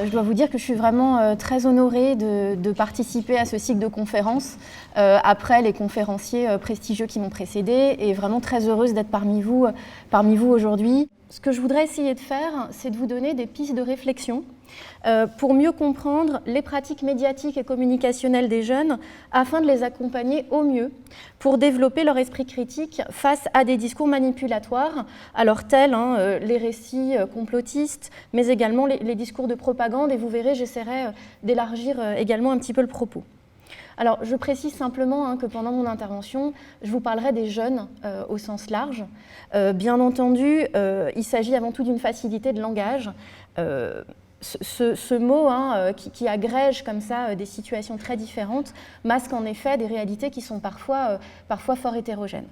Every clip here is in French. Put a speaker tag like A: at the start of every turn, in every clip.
A: Je dois vous dire que je suis vraiment très honorée de participer à ce cycle de conférences après les conférenciers prestigieux qui m'ont précédée et vraiment très heureuse d'être parmi vous aujourd'hui. Ce que je voudrais essayer de faire, c'est de vous donner des pistes de réflexion pour mieux comprendre les pratiques médiatiques et communicationnelles des jeunes afin de les accompagner au mieux pour développer leur esprit critique face à des discours manipulatoires, alors tels les récits complotistes, mais également les discours de propagande, et vous verrez, j'essaierai d'élargir également un petit peu le propos. Alors, je précise simplement que pendant mon intervention, je vous parlerai des jeunes au sens large. Bien entendu, il s'agit avant tout d'une facilité de langage. Ce mot qui agrège comme ça des situations très différentes masque en effet des réalités qui sont parfois fort hétérogènes.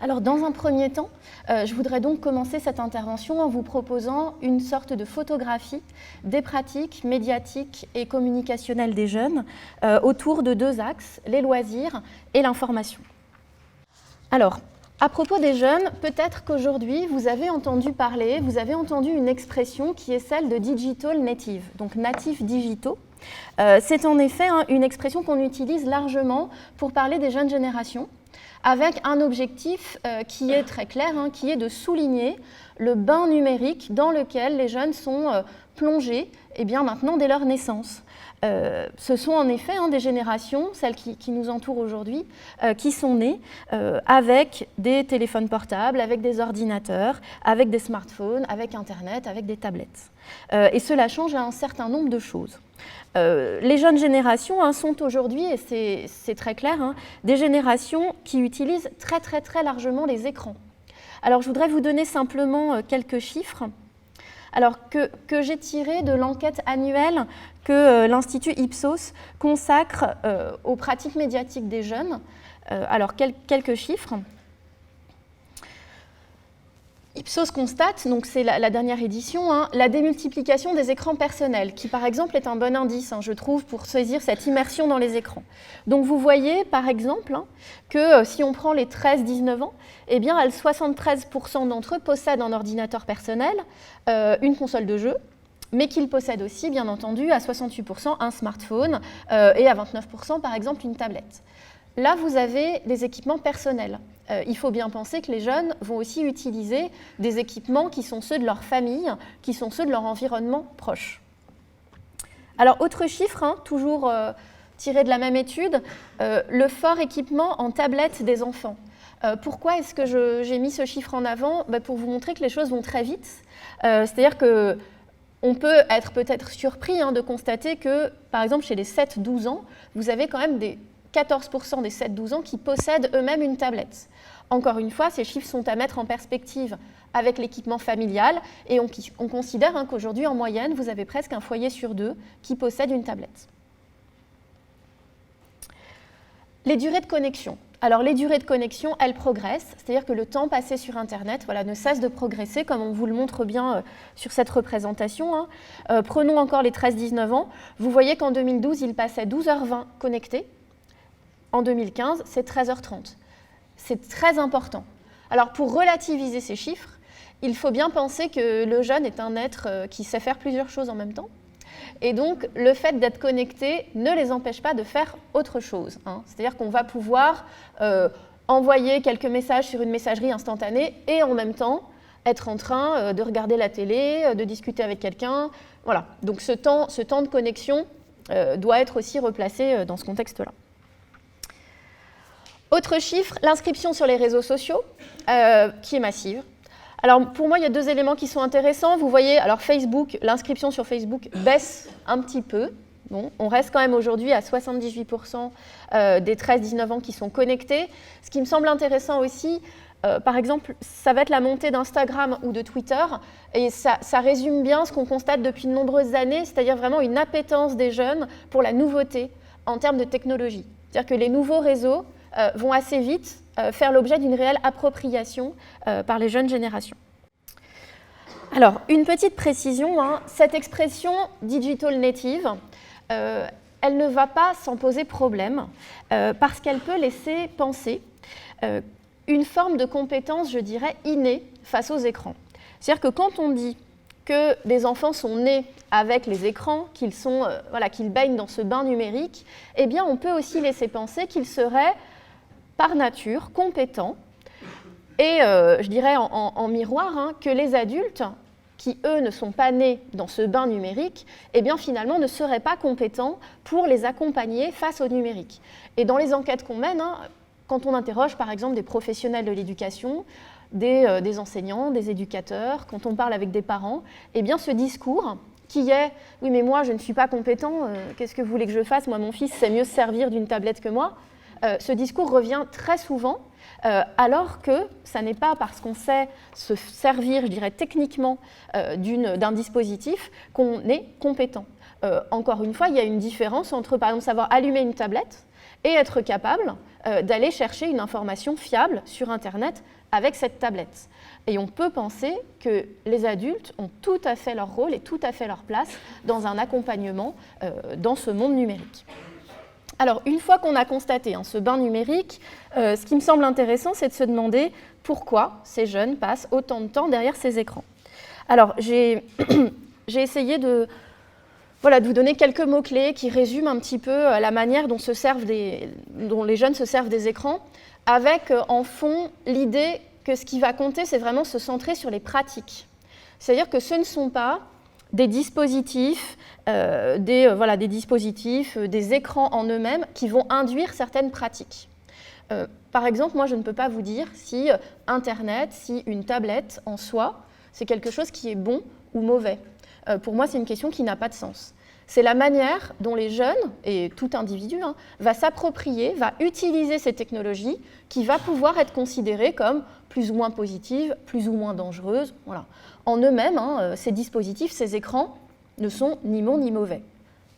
A: Alors, dans un premier temps, je voudrais donc commencer cette intervention en vous proposant une sorte de photographie des pratiques médiatiques et communicationnelles des jeunes autour de deux axes, les loisirs et l'information. Alors, à propos des jeunes, peut-être qu'aujourd'hui, vous avez entendu une expression qui est celle de digital native, donc natifs digitaux. C'est en effet une expression qu'on utilise largement pour parler des jeunes générations, avec un objectif qui est très clair, qui est de souligner le bain numérique dans lequel les jeunes sont plongés maintenant dès leur naissance. Ce sont en effet des générations, celles qui nous entourent aujourd'hui, qui sont nées avec des téléphones portables, avec des ordinateurs, avec des smartphones, avec Internet, avec des tablettes. Et cela change un certain nombre de choses. Les jeunes générations sont aujourd'hui, et c'est très clair, des générations qui utilisent très très très largement les écrans. Alors je voudrais vous donner simplement quelques chiffres. Alors que j'ai tiré de l'enquête annuelle que l'Institut Ipsos consacre aux pratiques médiatiques des jeunes. Alors quelques chiffres. Ipsos constate, donc c'est la dernière édition, la démultiplication des écrans personnels, qui par exemple est un bon indice, je trouve, pour saisir cette immersion dans les écrans. Donc vous voyez par exemple que si on prend les 13-19 ans, 73% d'entre eux possèdent un ordinateur personnel, une console de jeu, mais qu'ils possèdent aussi, bien entendu, à 68% un smartphone et à 29% par exemple une tablette. Là, vous avez les équipements personnels. Il faut bien penser que les jeunes vont aussi utiliser des équipements qui sont ceux de leur famille, qui sont ceux de leur environnement proche. Alors, autre chiffre, toujours tiré de la même étude, le fort équipement en tablette des enfants. Pourquoi est-ce que j'ai mis ce chiffre en avant ? Pour vous montrer que les choses vont très vite. C'est-à-dire qu'on peut être peut-être surpris de constater que, par exemple, chez les 7-12 ans, vous avez quand même 14% des 7-12 ans qui possèdent eux-mêmes une tablette. Encore une fois, ces chiffres sont à mettre en perspective avec l'équipement familial et on considère qu'aujourd'hui, en moyenne, vous avez presque un foyer sur deux qui possède une tablette. Les durées de connexion. Alors, les durées de connexion, elles progressent, c'est-à-dire que le temps passé sur Internet ne cesse de progresser, comme on vous le montre bien sur cette représentation. Prenons encore les 13-19 ans. Vous voyez qu'en 2012, ils passaient 12h20 connectés. En 2015, c'est 13h30. C'est très important. Alors, pour relativiser ces chiffres, il faut bien penser que le jeune est un être qui sait faire plusieurs choses en même temps. Et donc, le fait d'être connecté ne les empêche pas de faire autre chose. C'est-à-dire qu'on va pouvoir envoyer quelques messages sur une messagerie instantanée et en même temps être en train de regarder la télé, de discuter avec quelqu'un. Voilà. Donc, ce temps de connexion doit être aussi replacé dans ce contexte-là. Autre chiffre, l'inscription sur les réseaux sociaux, qui est massive. Alors, pour moi, il y a deux éléments qui sont intéressants. Vous voyez, alors Facebook, l'inscription sur Facebook baisse un petit peu. Bon, on reste quand même aujourd'hui à 78% des 13-19 ans qui sont connectés. Ce qui me semble intéressant aussi, par exemple, ça va être la montée d'Instagram ou de Twitter. Et ça résume bien ce qu'on constate depuis de nombreuses années, c'est-à-dire vraiment une appétence des jeunes pour la nouveauté en termes de technologie. C'est-à-dire que les nouveaux réseaux vont assez vite faire l'objet d'une réelle appropriation par les jeunes générations. Alors, une petite précision, cette expression « digital native », elle ne va pas s'en poser problème parce qu'elle peut laisser penser une forme de compétence, je dirais, innée face aux écrans. C'est-à-dire que quand on dit que des enfants sont nés avec les écrans, qu'ils baignent dans ce bain numérique, eh bien on peut aussi laisser penser qu'ils seraient par nature compétents et je dirais en miroir que les adultes qui, eux, ne sont pas nés dans ce bain numérique, eh bien, finalement, ne seraient pas compétents pour les accompagner face au numérique. Et dans les enquêtes qu'on mène, quand on interroge, par exemple, des professionnels de l'éducation, des enseignants, des éducateurs, quand on parle avec des parents, eh bien, ce discours qui est « oui, mais moi, je ne suis pas compétent, qu'est-ce que vous voulez que je fasse? Moi, mon fils sait mieux se servir d'une tablette que moi », ce discours revient très souvent, alors que ça n'est pas parce qu'on sait se servir, je dirais, techniquement d'un dispositif qu'on est compétent. Encore une fois, il y a une différence entre, par exemple, savoir allumer une tablette et être capable d'aller chercher une information fiable sur Internet avec cette tablette. Et on peut penser que les adultes ont tout à fait leur rôle et tout à fait leur place dans un accompagnement dans ce monde numérique. Alors, une fois qu'on a constaté ce bain numérique, ce qui me semble intéressant, c'est de se demander pourquoi ces jeunes passent autant de temps derrière ces écrans. Alors, j'ai essayé de vous donner quelques mots-clés qui résument un petit peu la manière dont les jeunes se servent des écrans, avec en fond l'idée que ce qui va compter, c'est vraiment se centrer sur les pratiques. C'est-à-dire que ce ne sont pas des dispositifs, des écrans en eux-mêmes qui vont induire certaines pratiques. Par exemple, moi, je ne peux pas vous dire si Internet, si une tablette en soi, c'est quelque chose qui est bon ou mauvais. Pour moi, c'est une question qui n'a pas de sens. C'est la manière dont les jeunes, et tout individu, va s'approprier, va utiliser ces technologies qui va pouvoir être considérée comme plus ou moins positive, plus ou moins dangereuse. Voilà. En eux-mêmes, ces dispositifs, ces écrans, ne sont ni bons ni mauvais.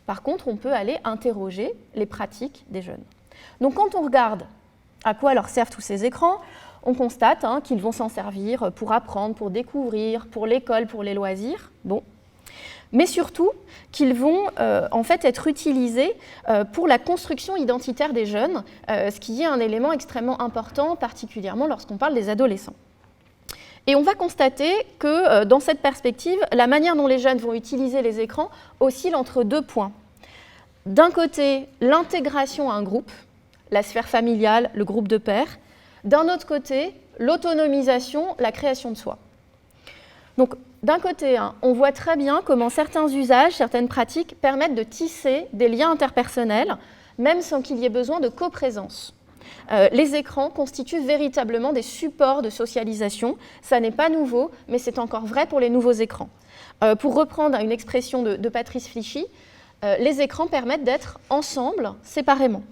A: Par contre, on peut aller interroger les pratiques des jeunes. Donc quand on regarde à quoi leur servent tous ces écrans, on constate qu'ils vont s'en servir pour apprendre, pour découvrir, pour l'école, pour les loisirs. Bon. Mais surtout qu'ils vont en fait être utilisés pour la construction identitaire des jeunes, ce qui est un élément extrêmement important, particulièrement lorsqu'on parle des adolescents. Et on va constater que dans cette perspective, la manière dont les jeunes vont utiliser les écrans oscille entre deux points. D'un côté, l'intégration à un groupe, la sphère familiale, le groupe de pairs. D'un autre côté, l'autonomisation, la création de soi. Donc, d'un côté, on voit très bien comment certains usages, certaines pratiques permettent de tisser des liens interpersonnels, même sans qu'il y ait besoin de coprésence. Les écrans constituent véritablement des supports de socialisation. Ça n'est pas nouveau, mais c'est encore vrai pour les nouveaux écrans. Pour reprendre une expression de Patrice Flichy, les écrans permettent d'être ensemble, séparément.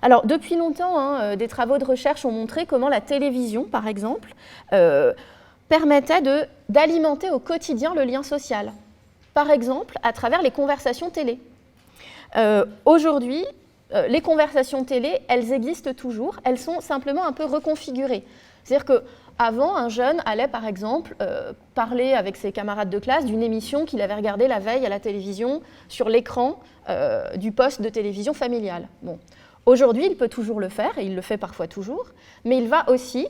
A: Alors, depuis longtemps, des travaux de recherche ont montré comment la télévision, par exemple, permettait d'alimenter au quotidien le lien social. Par exemple, à travers les conversations télé. Aujourd'hui, les conversations télé, elles existent toujours, elles sont simplement un peu reconfigurées. C'est-à-dire qu'avant, un jeune allait, par exemple, parler avec ses camarades de classe d'une émission qu'il avait regardée la veille à la télévision sur l'écran du poste de télévision familiale. Bon. Aujourd'hui, il peut toujours le faire, et il le fait parfois toujours, mais il va aussi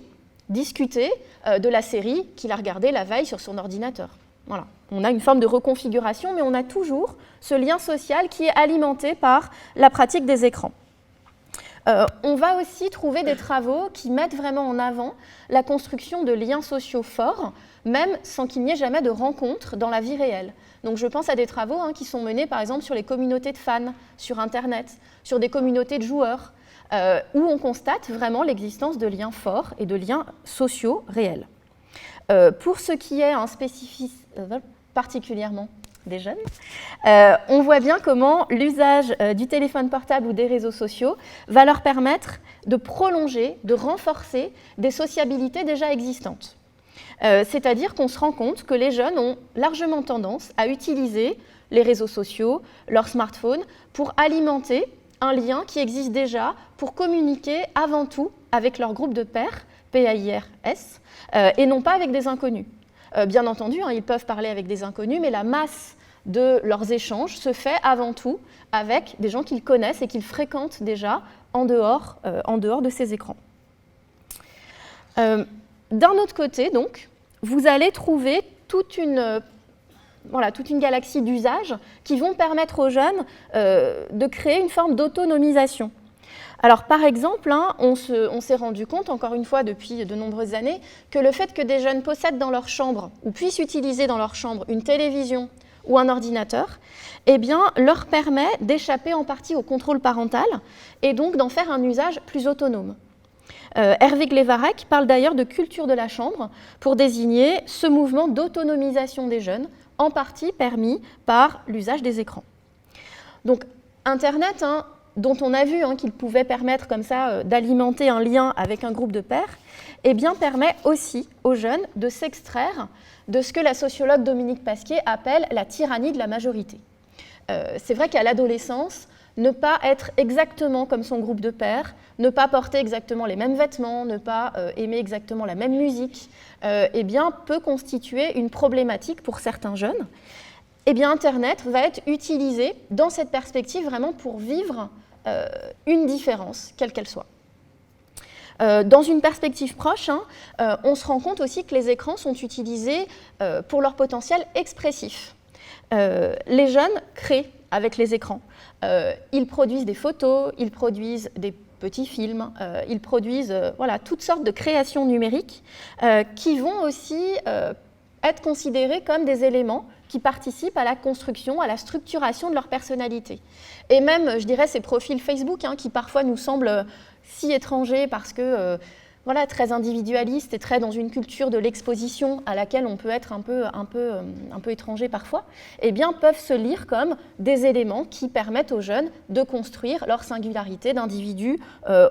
A: discuter de la série qu'il a regardée la veille sur son ordinateur. Voilà. On a une forme de reconfiguration, mais on a toujours ce lien social qui est alimenté par la pratique des écrans. On va aussi trouver des travaux qui mettent vraiment en avant la construction de liens sociaux forts, même sans qu'il n'y ait jamais de rencontre dans la vie réelle. Donc je pense à des travaux qui sont menés par exemple sur les communautés de fans sur Internet, sur des communautés de joueurs, où on constate vraiment l'existence de liens forts et de liens sociaux réels. Pour ce qui est particulièrement des jeunes, on voit bien comment l'usage du téléphone portable ou des réseaux sociaux va leur permettre de prolonger, de renforcer des sociabilités déjà existantes. C'est-à-dire qu'on se rend compte que les jeunes ont largement tendance à utiliser les réseaux sociaux, leur smartphone, pour alimenter un lien qui existe déjà, pour communiquer avant tout avec leur groupe de pairs, PAIRS, et non pas avec des inconnus. Bien entendu, ils peuvent parler avec des inconnus, mais la masse de leurs échanges se fait avant tout avec des gens qu'ils connaissent et qu'ils fréquentent déjà en dehors de ces écrans. D'un autre côté, donc, vous allez trouver toute une voilà, toute une galaxie d'usages qui vont permettre aux jeunes de créer une forme d'autonomisation. Alors par exemple, on s'est rendu compte, encore une fois depuis de nombreuses années, que le fait que des jeunes possèdent dans leur chambre ou puissent utiliser dans leur chambre une télévision ou un ordinateur, eh bien, leur permet d'échapper en partie au contrôle parental et donc d'en faire un usage plus autonome. Hervé Glevarec parle d'ailleurs de culture de la chambre pour désigner ce mouvement d'autonomisation des jeunes, en partie permis par l'usage des écrans. Donc Internet, dont on a vu qu'il pouvait permettre comme ça d'alimenter un lien avec un groupe de pairs, eh bien, permet aussi aux jeunes de s'extraire de ce que la sociologue Dominique Pasquier appelle la tyrannie de la majorité. C'est vrai qu'à l'adolescence, ne pas être exactement comme son groupe de pairs, ne pas porter exactement les mêmes vêtements, ne pas aimer exactement la même musique, eh bien, peut constituer une problématique pour certains jeunes. Eh bien, Internet va être utilisé dans cette perspective vraiment pour vivre une différence, quelle qu'elle soit. Dans une perspective proche, on se rend compte aussi que les écrans sont utilisés pour leur potentiel expressif. Les jeunes créent avec les écrans. Ils produisent des photos, ils produisent des petits films, ils produisent toutes sortes de créations numériques qui vont aussi être considérés comme des éléments qui participent à la construction, à la structuration de leur personnalité. Et même, je dirais, ces profils Facebook qui parfois nous semblent si étrangers parce que très individualistes et très dans une culture de l'exposition à laquelle on peut être un peu étranger parfois, eh bien, peuvent se lire comme des éléments qui permettent aux jeunes de construire leur singularité d'individus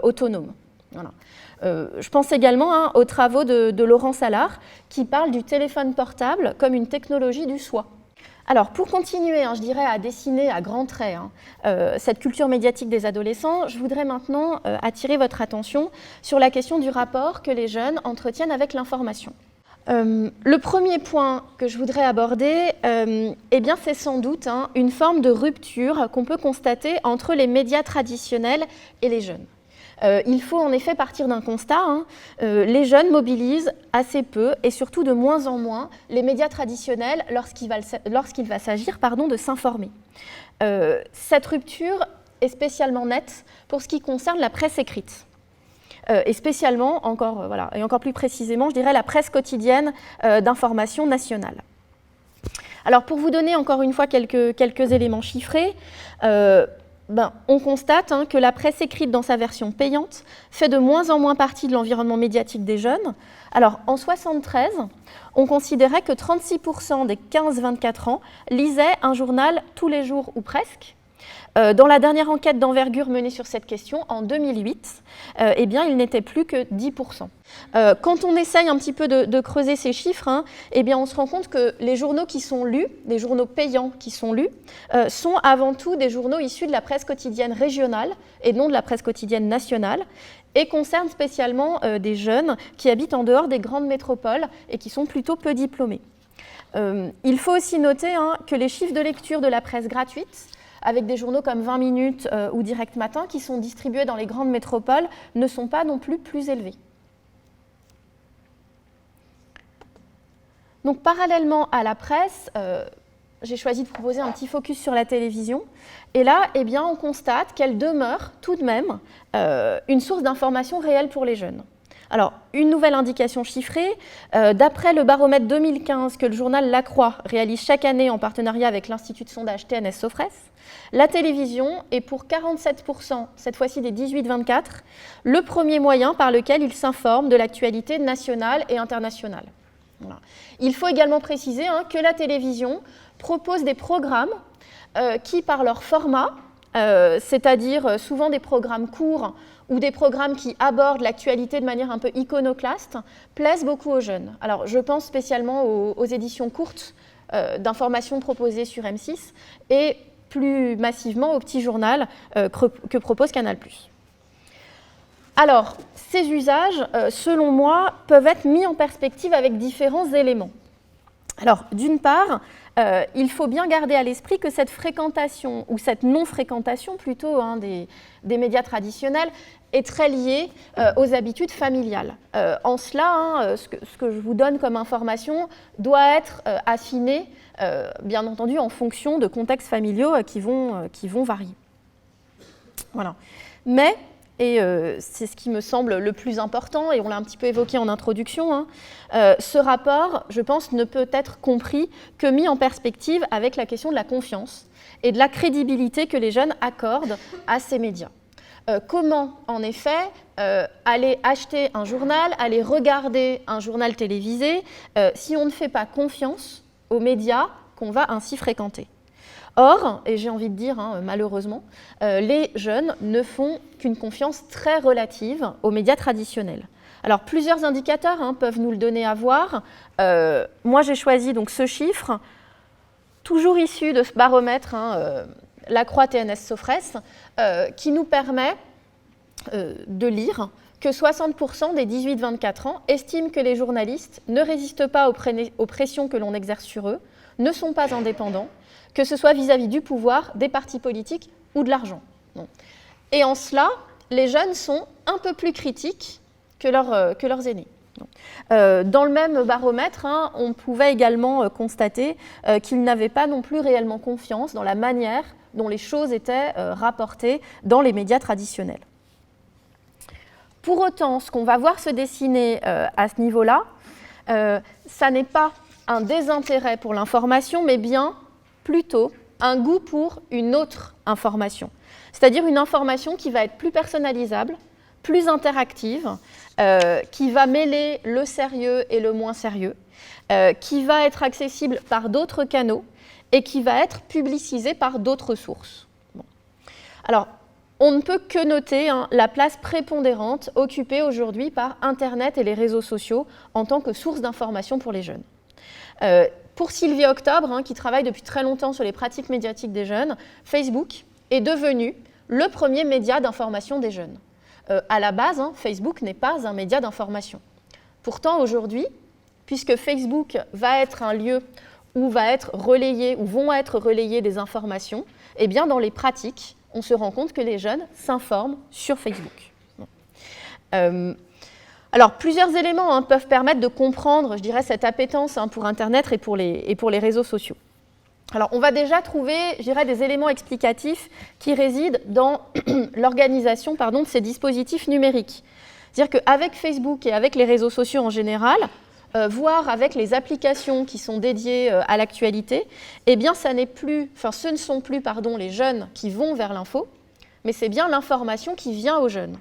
A: autonomes. Voilà. Je pense également aux travaux de Laurent Salard qui parle du téléphone portable comme une technologie du soi. Alors, pour continuer, je dirais, à dessiner à grands traits cette culture médiatique des adolescents, je voudrais maintenant attirer votre attention sur la question du rapport que les jeunes entretiennent avec l'information. Le premier point que je voudrais aborder, c'est sans doute une forme de rupture qu'on peut constater entre les médias traditionnels et les jeunes. Il faut en effet partir d'un constat, les jeunes mobilisent assez peu et surtout de moins en moins les médias traditionnels lorsqu'il va s'agir de s'informer. Cette rupture est spécialement nette pour ce qui concerne la presse écrite. Et spécialement, et encore plus précisément, je dirais la presse quotidienne d'information nationale. Alors pour vous donner encore une fois quelques éléments chiffrés, on constate que la presse écrite dans sa version payante fait de moins en moins partie de l'environnement médiatique des jeunes. Alors en 1973, on considérait que 36% des 15-24 ans lisaient un journal tous les jours ou presque. Dans la dernière enquête d'envergure menée sur cette question, en 2008, il n'était plus que 10%. Quand on essaye un petit peu de creuser ces chiffres, on se rend compte que les journaux qui sont lus, les journaux payants qui sont lus, sont avant tout des journaux issus de la presse quotidienne régionale et non de la presse quotidienne nationale, et concernent spécialement des jeunes qui habitent en dehors des grandes métropoles et qui sont plutôt peu diplômés. Il faut aussi noter que les chiffres de lecture de la presse gratuite, avec des journaux comme 20 minutes ou Direct Matin, qui sont distribués dans les grandes métropoles, ne sont pas non plus élevés. Donc, parallèlement à la presse, j'ai choisi de proposer un petit focus sur la télévision. Et là, on constate qu'elle demeure tout de même une source d'information réelle pour les jeunes. Alors, une nouvelle indication chiffrée, d'après le baromètre 2015 que le journal La Croix réalise chaque année en partenariat avec l'institut de sondage TNS-Sofres, la télévision est pour 47%, cette fois-ci des 18-24, le premier moyen par lequel ils s'informent de l'actualité nationale et internationale. Voilà. Il faut également préciser que la télévision propose des programmes qui, par leur format, c'est-à-dire souvent des programmes courts ou des programmes qui abordent l'actualité de manière un peu iconoclaste, plaisent beaucoup aux jeunes. Alors, je pense spécialement aux éditions courtes d'informations proposées sur M6 et plus massivement au petit journal que propose Canal+. Alors, ces usages, selon moi, peuvent être mis en perspective avec différents éléments. Alors, d'une part, il faut bien garder à l'esprit que cette fréquentation, ou cette non-fréquentation plutôt, des médias traditionnels, est très liée aux habitudes familiales. En cela, ce que je vous donne comme information doit être affiné, bien entendu, en fonction de contextes familiaux qui vont varier. Voilà. Mais, et c'est ce qui me semble le plus important, et on l'a un petit peu évoqué en introduction, ce rapport, je pense, ne peut être compris que mis en perspective avec la question de la confiance et de la crédibilité que les jeunes accordent à ces médias. Comment, en effet, aller acheter un journal, aller regarder un journal télévisé, si on ne fait pas confiance aux médias qu'on va ainsi fréquenter. Or, et j'ai envie de dire malheureusement, les jeunes ne font qu'une confiance très relative aux médias traditionnels. Alors, plusieurs indicateurs peuvent nous le donner à voir. Moi, j'ai choisi donc ce chiffre, toujours issu de ce baromètre, la Croix TNS-Sofres, qui nous permet de lire que 60% des 18-24 ans estiment que les journalistes ne résistent pas aux pressions que l'on exerce sur eux, ne sont pas indépendants, que ce soit vis-à-vis du pouvoir, des partis politiques ou de l'argent. Et en cela, les jeunes sont un peu plus critiques que leurs aînés. Dans le même baromètre, on pouvait également constater qu'ils n'avaient pas non plus réellement confiance dans la manière dont les choses étaient rapportées dans les médias traditionnels. Pour autant, ce qu'on va voir se dessiner à ce niveau-là, ça n'est pas un désintérêt pour l'information, mais bien plutôt un goût pour une autre information, c'est-à-dire une information qui va être plus personnalisable, plus interactive, qui va mêler le sérieux et le moins sérieux, qui va être accessible par d'autres canaux et qui va être publicisée par d'autres sources. Bon. Alors, on ne peut que noter la place prépondérante occupée aujourd'hui par Internet et les réseaux sociaux en tant que source d'information pour les jeunes. Pour Sylvie Octobre, qui travaille depuis très longtemps sur les pratiques médiatiques des jeunes, Facebook est devenu le premier média d'information des jeunes. À la base, Facebook n'est pas un média d'information. Pourtant, aujourd'hui, puisque Facebook va être un lieu où vont être relayées des informations, eh bien, dans les pratiques, on se rend compte que les jeunes s'informent sur Facebook. Alors, plusieurs éléments peuvent permettre de comprendre, je dirais, cette appétence pour Internet et pour les réseaux sociaux. Alors, on va déjà trouver, je dirais, des éléments explicatifs qui résident dans l'organisation de ces dispositifs numériques. C'est-à-dire qu'avec Facebook et avec les réseaux sociaux en général, voire avec les applications qui sont dédiées à l'actualité, eh bien, ce ne sont plus les jeunes qui vont vers l'info, mais c'est bien l'information qui vient aux jeunes,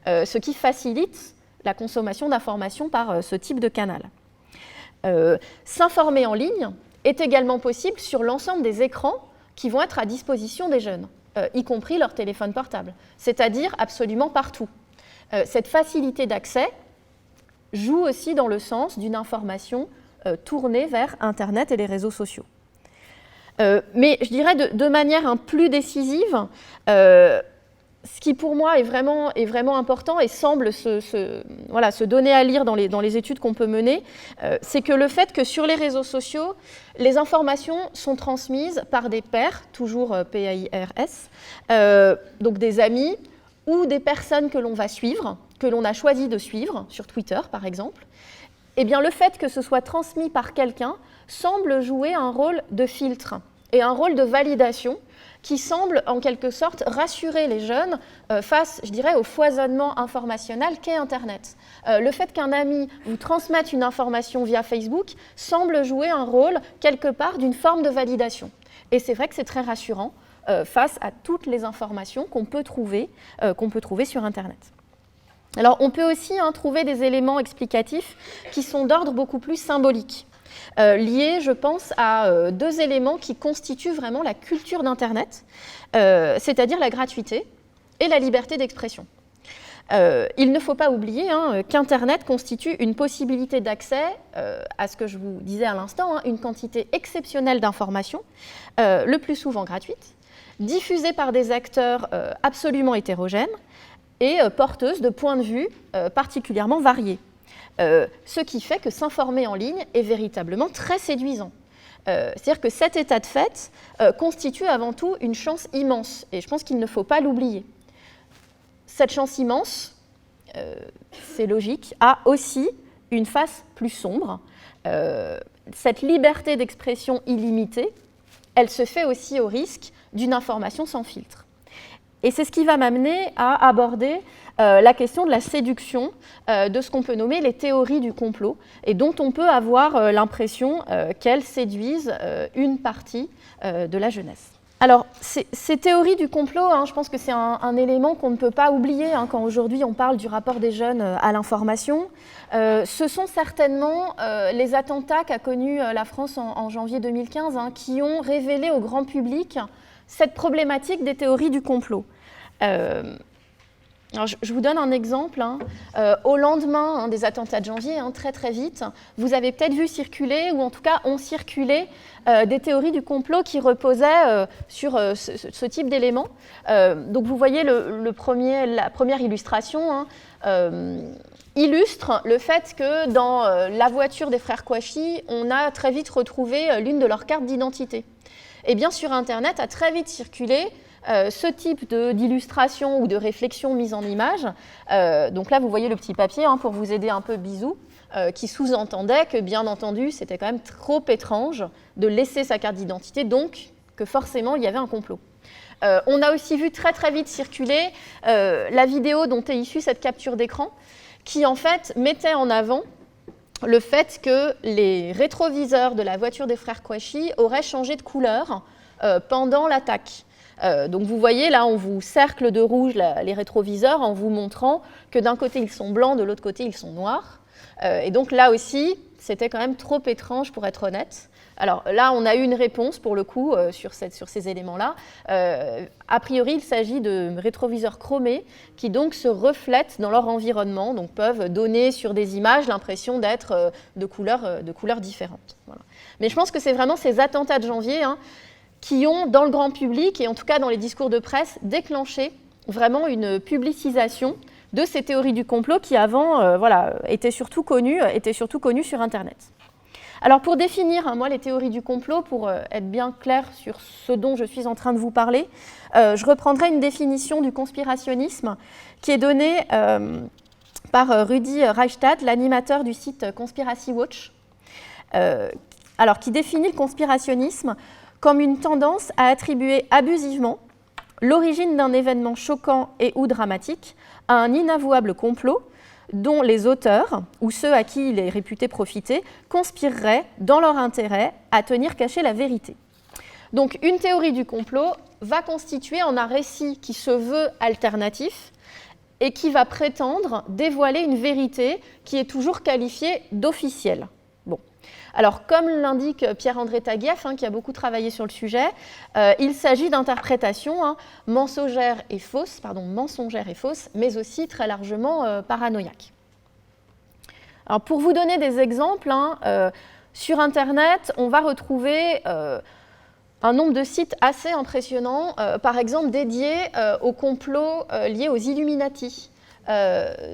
A: ce qui facilite la consommation d'informations par ce type de canal. S'informer en ligne est également possible sur l'ensemble des écrans qui vont être à disposition des jeunes, y compris leur téléphone portable, c'est-à-dire absolument partout. Cette facilité d'accès joue aussi dans le sens d'une information tournée vers Internet et les réseaux sociaux. Mais je dirais de manière plus décisive, ce qui pour moi est vraiment important et semble se donner à lire dans les études qu'on peut mener, c'est que le fait que sur les réseaux sociaux, les informations sont transmises par des pairs, toujours P-A-I-R-S, donc des amis ou des personnes que l'on va suivre, que l'on a choisi de suivre, sur Twitter par exemple, eh bien le fait que ce soit transmis par quelqu'un semble jouer un rôle de filtre et un rôle de validation qui semble en quelque sorte rassurer les jeunes face, je dirais, au foisonnement informationnel qu'est Internet. Le fait qu'un ami vous transmette une information via Facebook semble jouer un rôle quelque part d'une forme de validation. Et c'est vrai que c'est très rassurant face à toutes les informations qu'on peut trouver sur Internet. Alors, on peut aussi trouver des éléments explicatifs qui sont d'ordre beaucoup plus symbolique, liés, je pense, à deux éléments qui constituent vraiment la culture d'Internet, c'est-à-dire la gratuité et la liberté d'expression. Il ne faut pas oublier qu'Internet constitue une possibilité d'accès à ce que je vous disais à l'instant, une quantité exceptionnelle d'informations, le plus souvent gratuites, diffusées par des acteurs absolument hétérogènes, et porteuse de points de vue particulièrement variés. Ce qui fait que s'informer en ligne est véritablement très séduisant. C'est-à-dire que cet état de fait constitue avant tout une chance immense, et je pense qu'il ne faut pas l'oublier. Cette chance immense, c'est logique, a aussi une face plus sombre. Cette liberté d'expression illimitée, elle se fait aussi au risque d'une information sans filtre. Et c'est ce qui va m'amener à aborder la question de la séduction, de ce qu'on peut nommer les théories du complot, et dont on peut avoir l'impression qu'elles séduisent une partie de la jeunesse. Alors, ces théories du complot, je pense que c'est un élément qu'on ne peut pas oublier quand aujourd'hui on parle du rapport des jeunes à l'information. Ce sont certainement les attentats qu'a connus la France en janvier 2015 qui ont révélé au grand public cette problématique des théories du complot. Alors je vous donne un exemple. Au lendemain des attentats de janvier, très très vite, vous avez peut-être vu circuler, ou en tout cas ont circulé, des théories du complot qui reposaient sur ce type d'éléments. Donc vous voyez la première illustration illustre le fait que dans la voiture des frères Kouachi, on a très vite retrouvé l'une de leurs cartes d'identité. Et bien sur Internet a très vite circulé ce type d'illustration ou de réflexion mise en image. Donc là, vous voyez le petit papier pour vous aider un peu, bisous, qui sous-entendait que, bien entendu, c'était quand même trop étrange de laisser sa carte d'identité, donc que forcément, il y avait un complot. On a aussi vu très très vite circuler la vidéo dont est issue cette capture d'écran, qui en fait mettait en avant le fait que les rétroviseurs de la voiture des frères Kouachi auraient changé de couleur pendant l'attaque. Donc vous voyez, là, on vous cercle de rouge les rétroviseurs en vous montrant que d'un côté, ils sont blancs, de l'autre côté, ils sont noirs. Et donc là aussi, c'était quand même trop étrange pour être honnête. Alors là, on a eu une réponse, pour le coup, sur ces éléments-là. A priori, il s'agit de rétroviseurs chromés qui donc se reflètent dans leur environnement, donc peuvent donner sur des images l'impression d'être de couleurs différentes. Voilà. Mais je pense que c'est vraiment ces attentats de janvier qui ont, dans le grand public, et en tout cas dans les discours de presse, déclenché vraiment une publicisation de ces théories du complot qui, avant, étaient surtout connues sur Internet. Alors, pour définir, moi, les théories du complot, pour être bien clair sur ce dont je suis en train de vous parler, je reprendrai une définition du conspirationnisme qui est donnée par Rudi Reichstadt, l'animateur du site Conspiracy Watch, qui définit le conspirationnisme comme une tendance à attribuer abusivement l'origine d'un événement choquant et ou dramatique à un inavouable complot dont les auteurs, ou ceux à qui il est réputé profiter, conspireraient dans leur intérêt à tenir cachée la vérité. Donc une théorie du complot va constituer en un récit qui se veut alternatif et qui va prétendre dévoiler une vérité qui est toujours qualifiée d'officielle. Alors, comme l'indique Pierre-André Taguieff, qui a beaucoup travaillé sur le sujet, il s'agit d'interprétations mensongères et fausses, mais aussi très largement paranoïaques. Alors, pour vous donner des exemples, sur Internet, on va retrouver un nombre de sites assez impressionnant, par exemple dédiés aux complots liés aux Illuminati.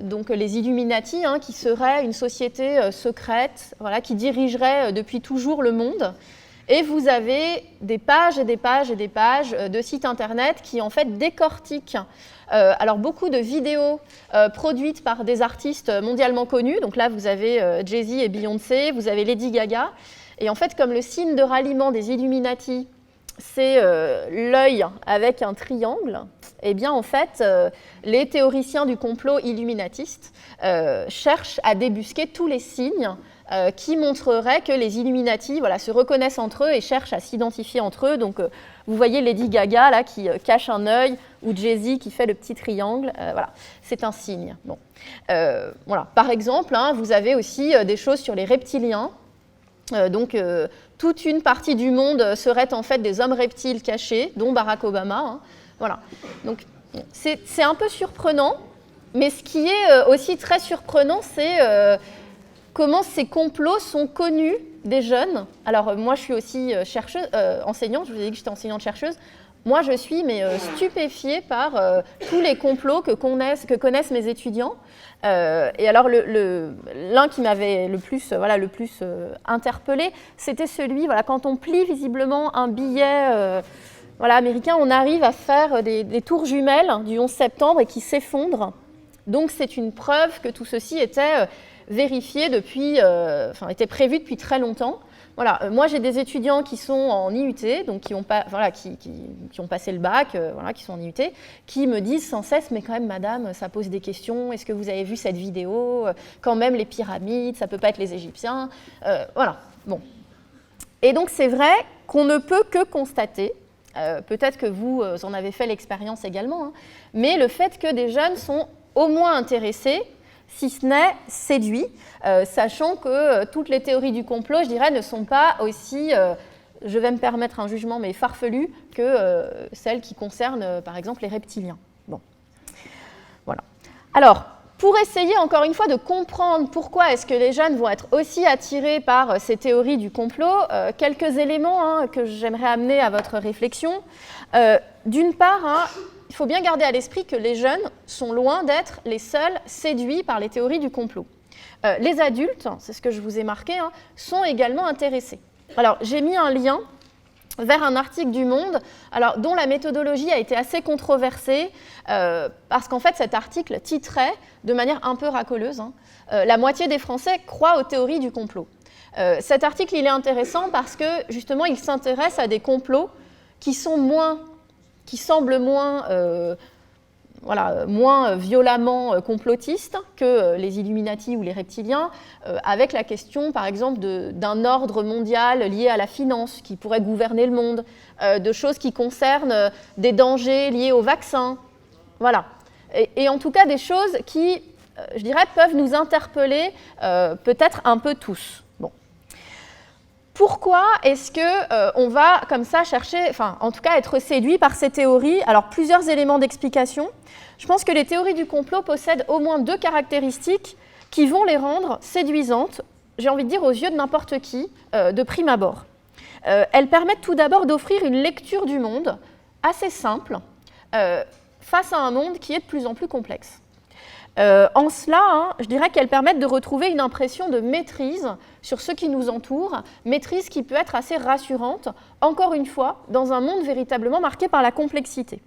A: Donc les Illuminati, qui seraient une société secrète, qui dirigerait depuis toujours le monde. Et vous avez des pages et des pages et des pages de sites internet qui en fait décortiquent alors beaucoup de vidéos produites par des artistes mondialement connus. Donc là, vous avez Jay-Z et Beyoncé, vous avez Lady Gaga. Et en fait, comme le signe de ralliement des Illuminati, c'est l'œil avec un triangle, eh bien en fait, les théoriciens du complot illuminatiste cherchent à débusquer tous les signes qui montreraient que les Illuminati se reconnaissent entre eux et cherchent à s'identifier entre eux. Donc vous voyez Lady Gaga là, qui cache un œil, ou Jay-Z qui fait le petit triangle, c'est un signe. Bon. Par exemple, vous avez aussi des choses sur les reptiliens. Toute une partie du monde serait en fait des hommes reptiles cachés, dont Barack Obama. Voilà. Donc, c'est un peu surprenant, mais ce qui est aussi très surprenant, c'est comment ces complots sont connus des jeunes. Alors, moi, je suis aussi enseignante, je vous ai dit que j'étais enseignante-chercheuse. moi, je suis stupéfiée par tous les complots que connaissent mes étudiants. Et alors, l'un qui m'avait le plus interpellée, c'était celui, quand on plie visiblement un billet américain, on arrive à faire des tours jumelles du 11 septembre et qui s'effondrent. Donc, c'est une preuve que tout ceci était vérifié était prévu depuis très longtemps. Voilà, moi j'ai des étudiants qui sont en IUT, donc qui ont passé le bac, qui sont en IUT, qui me disent sans cesse, mais quand même madame, ça pose des questions, est-ce que vous avez vu cette vidéo? Quand même les pyramides, ça ne peut pas être les Égyptiens. Voilà, bon. Et donc c'est vrai qu'on ne peut que constater, peut-être que vous en avez fait l'expérience également, mais le fait que des jeunes sont au moins intéressés, si ce n'est séduits, sachant que toutes les théories du complot, je dirais, ne sont pas aussi, je vais me permettre un jugement, mais farfelu, que celles qui concernent, par exemple, les reptiliens. Bon, voilà. Alors, pour essayer, encore une fois, de comprendre pourquoi est-ce que les jeunes vont être aussi attirés par ces théories du complot, quelques éléments que j'aimerais amener à votre réflexion. D'une part, il faut bien garder à l'esprit que les jeunes sont loin d'être les seuls séduits par les théories du complot. Les adultes, c'est ce que je vous ai marqué, sont également intéressés. Alors, j'ai mis un lien vers un article du Monde, dont la méthodologie a été assez controversée, parce qu'en fait, cet article titrait, de manière un peu racoleuse, la moitié des Français croient aux théories du complot. Cet article, il est intéressant parce que, justement, il s'intéresse à des complots qui semblent moins violemment complotistes que les Illuminati ou les reptiliens, avec la question, par exemple, d'un ordre mondial lié à la finance qui pourrait gouverner le monde, de choses qui concernent des dangers liés au vaccin. Voilà. Et en tout cas, des choses qui, je dirais, peuvent nous interpeller peut-être un peu tous. Bon. Pourquoi est-ce qu'on va comme ça chercher, en tout cas être séduit par ces théories? Alors, plusieurs éléments d'explication. Je pense que les théories du complot possèdent au moins deux caractéristiques qui vont les rendre séduisantes, j'ai envie de dire aux yeux de n'importe qui, de prime abord. Elles permettent tout d'abord d'offrir une lecture du monde assez simple face à un monde qui est de plus en plus complexe. En cela, je dirais qu'elles permettent de retrouver une impression de maîtrise sur ce qui nous entoure, maîtrise qui peut être assez rassurante, encore une fois, dans un monde véritablement marqué par la complexité.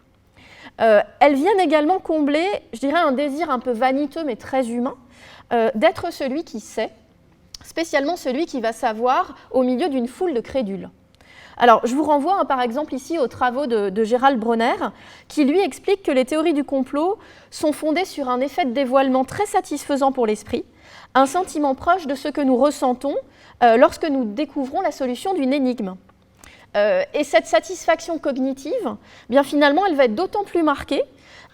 A: Elles viennent également combler, je dirais, un désir un peu vaniteux mais très humain, d'être celui qui sait, spécialement celui qui va savoir au milieu d'une foule de crédules. Alors, je vous renvoie par exemple ici aux travaux de Gérald Bronner, qui lui explique que les théories du complot sont fondées sur un effet de dévoilement très satisfaisant pour l'esprit, un sentiment proche de ce que nous ressentons lorsque nous découvrons la solution d'une énigme. Et cette satisfaction cognitive, bien finalement, elle va être d'autant plus marquée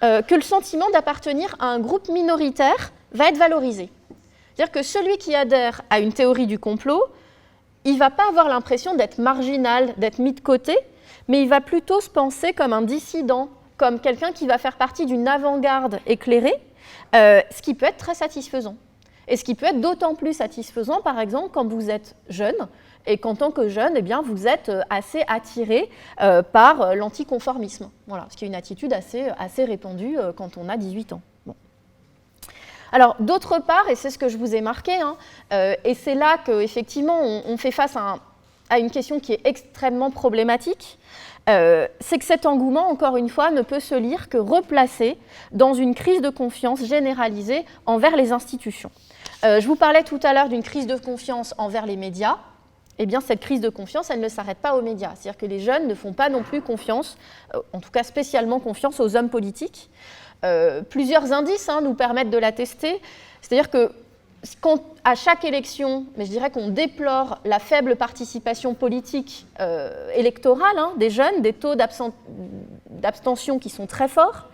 A: que le sentiment d'appartenir à un groupe minoritaire va être valorisé. C'est-à-dire que celui qui adhère à une théorie du complot, il ne va pas avoir l'impression d'être marginal, d'être mis de côté, mais il va plutôt se penser comme un dissident, comme quelqu'un qui va faire partie d'une avant-garde éclairée, ce qui peut être très satisfaisant. Et ce qui peut être d'autant plus satisfaisant, par exemple, quand vous êtes jeune, et qu'en tant que jeune, vous êtes assez attiré par l'anticonformisme. Voilà, ce qui est une attitude assez répandue quand on a 18 ans. Bon. Alors, d'autre part, et c'est ce que je vous ai marqué, et c'est là qu'effectivement on fait face à une question qui est extrêmement problématique, c'est que cet engouement, encore une fois, ne peut se lire que replacé dans une crise de confiance généralisée envers les institutions. Je vous parlais tout à l'heure d'une crise de confiance envers les médias. Eh bien, cette crise de confiance, elle ne s'arrête pas aux médias. C'est-à-dire que les jeunes ne font pas non plus confiance, en tout cas spécialement confiance aux hommes politiques. Plusieurs indices nous permettent de l'attester. C'est-à-dire qu'à chaque élection, mais je dirais qu'on déplore la faible participation politique électorale des jeunes, des taux d'abstention qui sont très forts.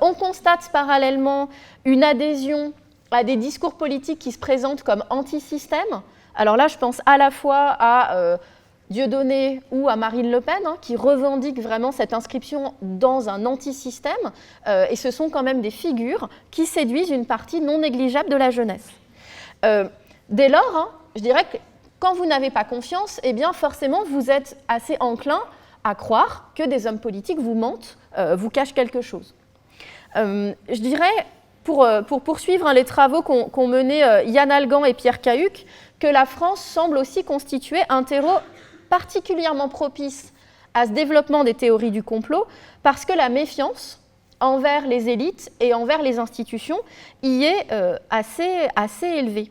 A: On constate parallèlement une adhésion à des discours politiques qui se présentent comme anti-système. Alors là, je pense à la fois à Dieudonné ou à Marine Le Pen, qui revendiquent vraiment cette inscription dans un anti-système, et ce sont quand même des figures qui séduisent une partie non négligeable de la jeunesse. Dès lors, je dirais que quand vous n'avez pas confiance, eh bien forcément, vous êtes assez enclin à croire que des hommes politiques vous mentent, vous cachent quelque chose. Je dirais, pour poursuivre les travaux qu'ont menés Yann Algan et Pierre Cahuc, que la France semble aussi constituer un terreau particulièrement propice à ce développement des théories du complot, parce que la méfiance envers les élites et envers les institutions y est assez élevée.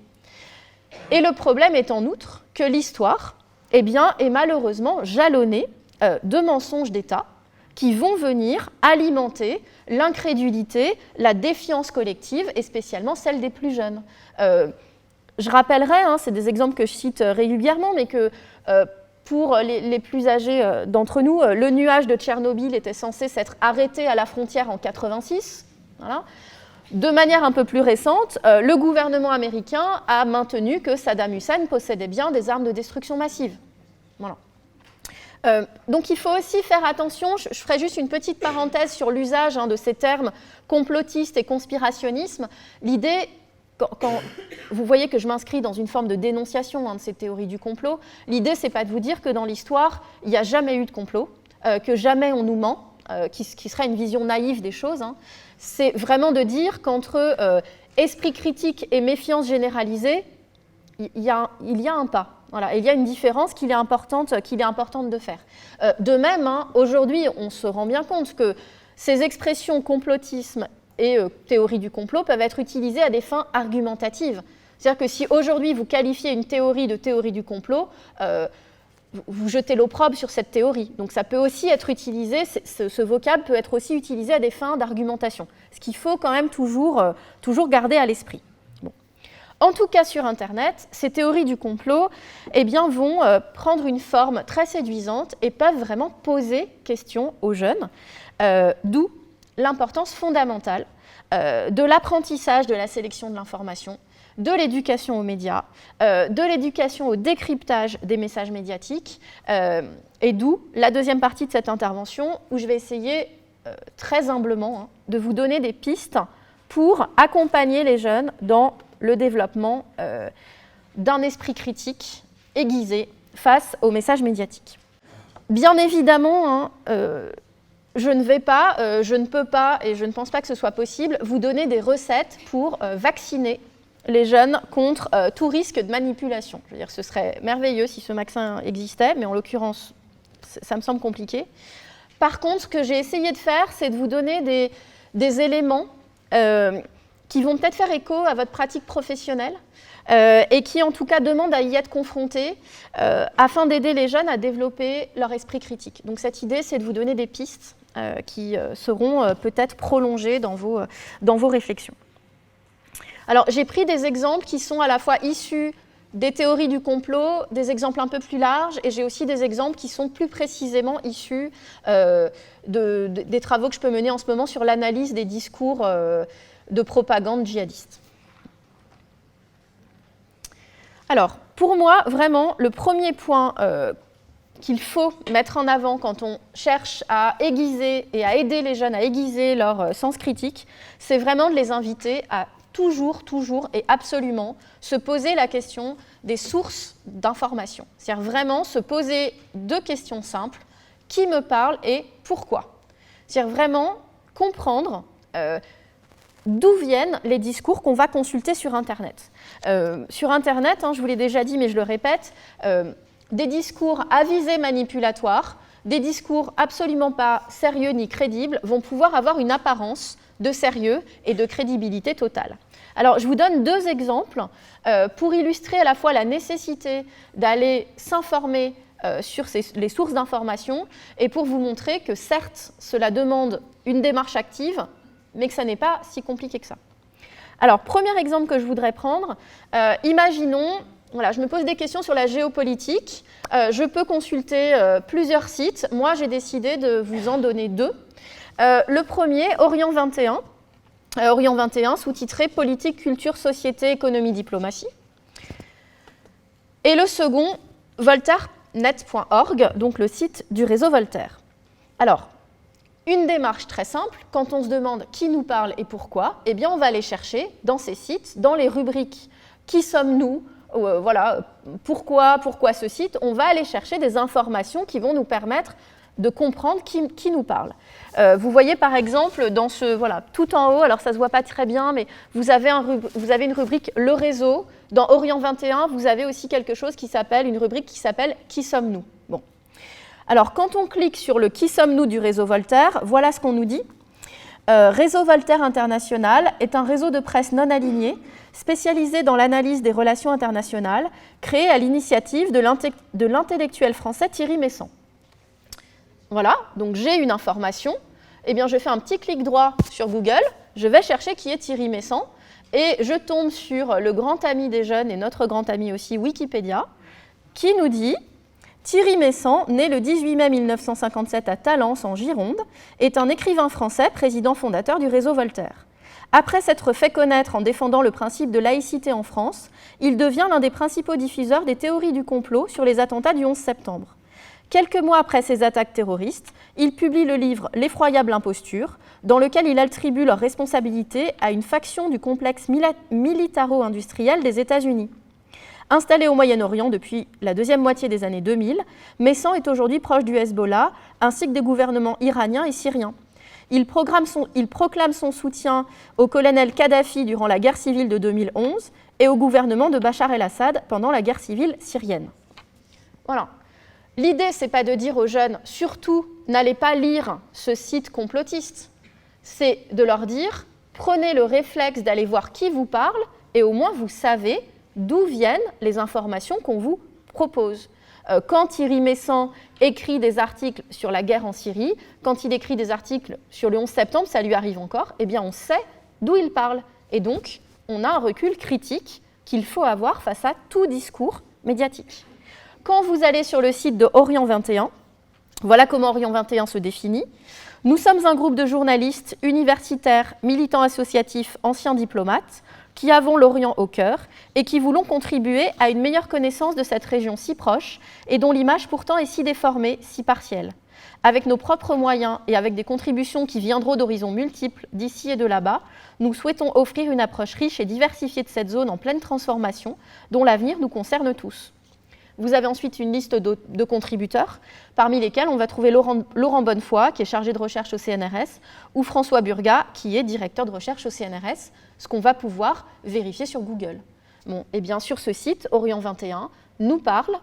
A: Et le problème est en outre que l'histoire est malheureusement jalonnée de mensonges d'État qui vont venir alimenter l'incrédulité, la défiance collective, et spécialement celle des plus jeunes. Je rappellerai, c'est des exemples que je cite régulièrement, mais que pour les plus âgés d'entre nous, le nuage de Tchernobyl était censé s'être arrêté à la frontière en 1986. Voilà. De manière un peu plus récente, le gouvernement américain a maintenu que Saddam Hussein possédait bien des armes de destruction massive. Voilà. Donc il faut aussi faire attention, je ferai juste une petite parenthèse sur l'usage de ces termes complotiste et conspirationnisme. L'idée, quand vous voyez que je m'inscris dans une forme de dénonciation de ces théories du complot, l'idée, c'est pas de vous dire que dans l'histoire, il n'y a jamais eu de complot, que jamais on nous ment, qui serait une vision naïve des choses. C'est vraiment de dire qu'entre esprit critique et méfiance généralisée, il y a un pas. Voilà, il y a une différence qu'il est importante de faire. De même, aujourd'hui, on se rend bien compte que ces expressions complotisme et théorie du complot peuvent être utilisées à des fins argumentatives. C'est-à-dire que si aujourd'hui vous qualifiez une théorie de théorie du complot, vous jetez l'opprobre sur cette théorie. Donc ça peut aussi être utilisé, ce vocable peut être aussi utilisé à des fins d'argumentation. Ce qu'il faut quand même toujours garder à l'esprit. En tout cas, sur Internet, ces théories du complot vont prendre une forme très séduisante et peuvent vraiment poser question aux jeunes, d'où l'importance fondamentale de l'apprentissage de la sélection de l'information, de l'éducation aux médias, de l'éducation au décryptage des messages médiatiques, et d'où la deuxième partie de cette intervention où je vais essayer très humblement de vous donner des pistes pour accompagner les jeunes dans le développement d'un esprit critique aiguisé face aux messages médiatiques. Bien évidemment, je ne peux pas, et je ne pense pas que ce soit possible, vous donner des recettes pour vacciner les jeunes contre tout risque de manipulation. Je veux dire, ce serait merveilleux si ce vaccin existait, mais en l'occurrence, ça me semble compliqué. Par contre, ce que j'ai essayé de faire, c'est de vous donner des éléments qui vont peut-être faire écho à votre pratique professionnelle et qui, en tout cas, demandent à y être confrontés afin d'aider les jeunes à développer leur esprit critique. Donc, cette idée, c'est de vous donner des pistes qui seront peut-être prolongées dans vos réflexions. Alors, j'ai pris des exemples qui sont à la fois issus des théories du complot, des exemples un peu plus larges, et j'ai aussi des exemples qui sont plus précisément issus des travaux que je peux mener en ce moment sur l'analyse des discours de propagande djihadiste. Alors, pour moi, vraiment, le premier point qu'il faut mettre en avant quand on cherche à aiguiser et à aider les jeunes à aiguiser leur sens critique, c'est vraiment de les inviter à toujours et absolument se poser la question des sources d'information. C'est-à-dire vraiment se poser deux questions simples, qui me parle et pourquoi. C'est-à-dire vraiment comprendre d'où viennent les discours qu'on va consulter sur Internet. Sur Internet, je vous l'ai déjà dit mais je le répète, des discours à visée manipulatoire, des discours absolument pas sérieux ni crédibles vont pouvoir avoir une apparence de sérieux et de crédibilité totale. Alors, je vous donne deux exemples pour illustrer à la fois la nécessité d'aller s'informer sur les sources d'information et pour vous montrer que certes, cela demande une démarche active, mais que ça n'est pas si compliqué que ça. Alors, premier exemple que je voudrais prendre, imaginons, voilà, je me pose des questions sur la géopolitique, je peux consulter plusieurs sites, moi j'ai décidé de vous en donner deux. Le premier, Orient 21, sous-titré « Politique, culture, société, économie, diplomatie ». Et le second, voltairenet.org, donc le site du réseau Voltaire. Alors, une démarche très simple, quand on se demande qui nous parle et pourquoi, eh bien on va aller chercher dans ces sites, dans les rubriques « Qui sommes-nous » voilà, pourquoi ce site, on va aller chercher des informations qui vont nous permettre de comprendre qui nous parle. Vous voyez par exemple dans tout en haut, alors ça ne se voit pas très bien, mais vous avez une rubrique « Le réseau ». Dans Orient 21, vous avez aussi une rubrique qui s'appelle « Qui sommes-nous » ? Bon. Alors quand on clique sur le « Qui sommes-nous » du réseau Voltaire, voilà ce qu'on nous dit. Réseau Voltaire International est un réseau de presse non aligné, spécialisé dans l'analyse des relations internationales, créé à l'initiative de l'intellectuel français Thierry Meyssan. Voilà, donc j'ai une information, eh bien je fais un petit clic droit sur Google, je vais chercher qui est Thierry Meyssan, et je tombe sur le grand ami des jeunes, et notre grand ami aussi, Wikipédia, qui nous dit « Thierry Meyssan, né le 18 mai 1957 à Talence, en Gironde, est un écrivain français, président fondateur du réseau Voltaire. Après s'être fait connaître en défendant le principe de laïcité en France, il devient l'un des principaux diffuseurs des théories du complot sur les attentats du 11 septembre. Quelques mois après ces attaques terroristes, il publie le livre « L'effroyable imposture », dans lequel il attribue leur responsabilité à une faction du complexe militaro-industriel des États-Unis. Installé au Moyen-Orient depuis la deuxième moitié des années 2000, Meyssan est aujourd'hui proche du Hezbollah, ainsi que des gouvernements iraniens et syriens. Il proclame son soutien au colonel Kadhafi durant la guerre civile de 2011 et au gouvernement de Bachar el-Assad pendant la guerre civile syrienne. Voilà. L'idée, ce n'est pas de dire aux jeunes, surtout, n'allez pas lire ce site complotiste. C'est de leur dire, prenez le réflexe d'aller voir qui vous parle et au moins vous savez d'où viennent les informations qu'on vous propose. Quand Thierry Meyssan écrit des articles sur la guerre en Syrie, quand il écrit des articles sur le 11 septembre, ça lui arrive encore, eh bien on sait d'où il parle. Et donc, on a un recul critique qu'il faut avoir face à tout discours médiatique. Quand vous allez sur le site de Orient 21, voilà comment Orient 21 se définit. Nous sommes un groupe de journalistes, universitaires, militants associatifs, anciens diplomates, qui avons l'Orient au cœur et qui voulons contribuer à une meilleure connaissance de cette région si proche et dont l'image pourtant est si déformée, si partielle. Avec nos propres moyens et avec des contributions qui viendront d'horizons multiples, d'ici et de là-bas, nous souhaitons offrir une approche riche et diversifiée de cette zone en pleine transformation, dont l'avenir nous concerne tous. Vous avez ensuite une liste de contributeurs, parmi lesquels on va trouver Laurent Bonnefoy, qui est chargé de recherche au CNRS, ou François Burgat, qui est directeur de recherche au CNRS, ce qu'on va pouvoir vérifier sur Google. Bon, et bien sur ce site, Orient 21 nous parle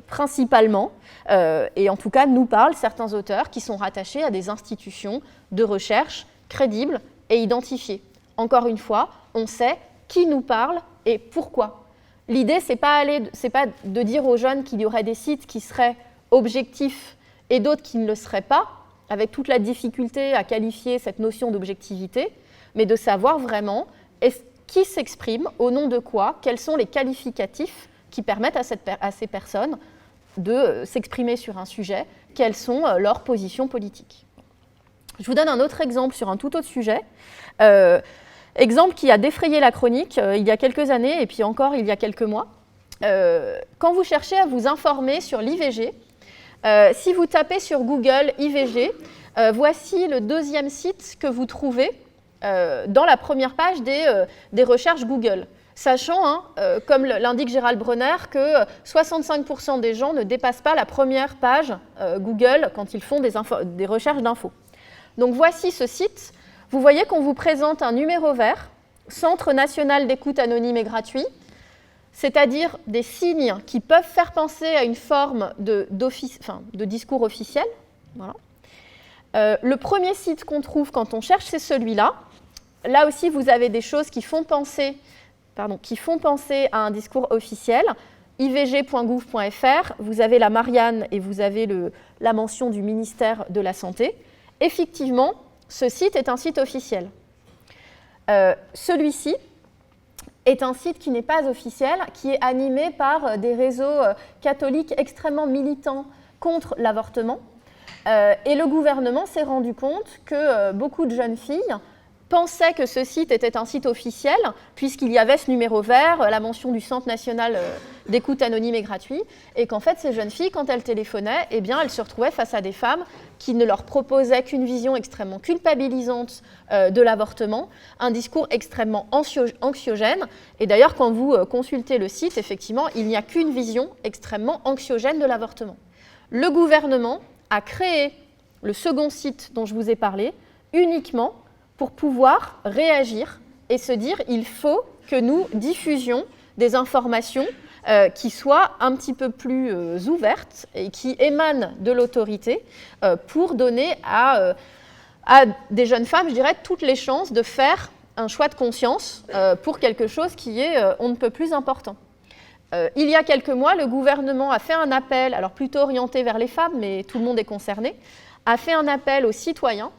A: principalement, et en tout cas nous parlent certains auteurs qui sont rattachés à des institutions de recherche crédibles et identifiées. Encore une fois, on sait qui nous parle et pourquoi. L'idée, ce n'est pas de dire aux jeunes qu'il y aurait des sites qui seraient objectifs et d'autres qui ne le seraient pas, avec toute la difficulté à qualifier cette notion d'objectivité, mais de savoir vraiment qui s'exprime, au nom de quoi, quels sont les qualificatifs qui permettent à ces personnes de s'exprimer sur un sujet, quelles sont leurs positions politiques. Je vous donne un autre exemple sur un tout autre sujet. Exemple qui a défrayé la chronique il y a quelques années et puis encore il y a quelques mois. Quand vous cherchez à vous informer sur l'IVG, si vous tapez sur Google IVG, voici le deuxième site que vous trouvez dans la première page des recherches Google. Sachant, comme l'indique Gérald Brenner, que 65% des gens ne dépassent pas la première page Google quand ils font des recherches d'infos. Donc voici ce site. Vous voyez qu'on vous présente un numéro vert, Centre national d'écoute anonyme et gratuit, c'est-à-dire des signes qui peuvent faire penser à une forme de discours officiel. Voilà. Le premier site qu'on trouve quand on cherche, c'est celui-là. Là aussi, vous avez des choses qui font penser à un discours officiel. ivg.gouv.fr, vous avez la Marianne et vous avez la mention du ministère de la Santé. Effectivement, ce site est un site officiel. Celui-ci est un site qui n'est pas officiel, qui est animé par des réseaux catholiques extrêmement militants contre l'avortement. Et le gouvernement s'est rendu compte que beaucoup de jeunes filles pensaient que ce site était un site officiel, puisqu'il y avait ce numéro vert, la mention du Centre national d'écoute anonyme et gratuit, et qu'en fait, ces jeunes filles, quand elles téléphonaient, eh bien, elles se retrouvaient face à des femmes qui ne leur proposaient qu'une vision extrêmement culpabilisante de l'avortement, un discours extrêmement anxiogène. Et d'ailleurs, quand vous consultez le site, effectivement, il n'y a qu'une vision extrêmement anxiogène de l'avortement. Le gouvernement
B: a créé le second site dont je vous ai parlé uniquement pour pouvoir réagir et se dire il faut que nous diffusions des informations qui soient un petit peu plus ouvertes et qui émanent de l'autorité pour donner à des jeunes femmes, je dirais, toutes les chances de faire un choix de conscience pour quelque chose qui est on ne peut plus important. Il y a quelques mois, le gouvernement a fait un appel, alors plutôt orienté vers les femmes, mais tout le monde est concerné, a fait un appel aux citoyens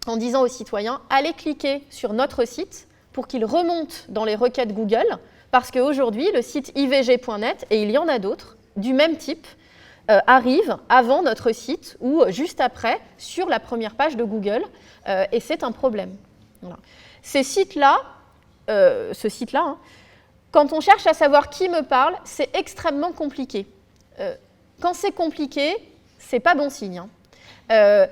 B: en disant aux citoyens « Allez cliquer sur notre site pour qu'il remonte dans les requêtes Google » parce qu'aujourd'hui, le site ivg.net, et il y en a d'autres, du même type, arrive avant notre site ou juste après sur la première page de Google, et c'est un problème. Voilà. Ces sites-là, ce site-là, hein, quand on cherche à savoir qui me parle, c'est extrêmement compliqué. Quand c'est compliqué, c'est pas bon signe. Hein.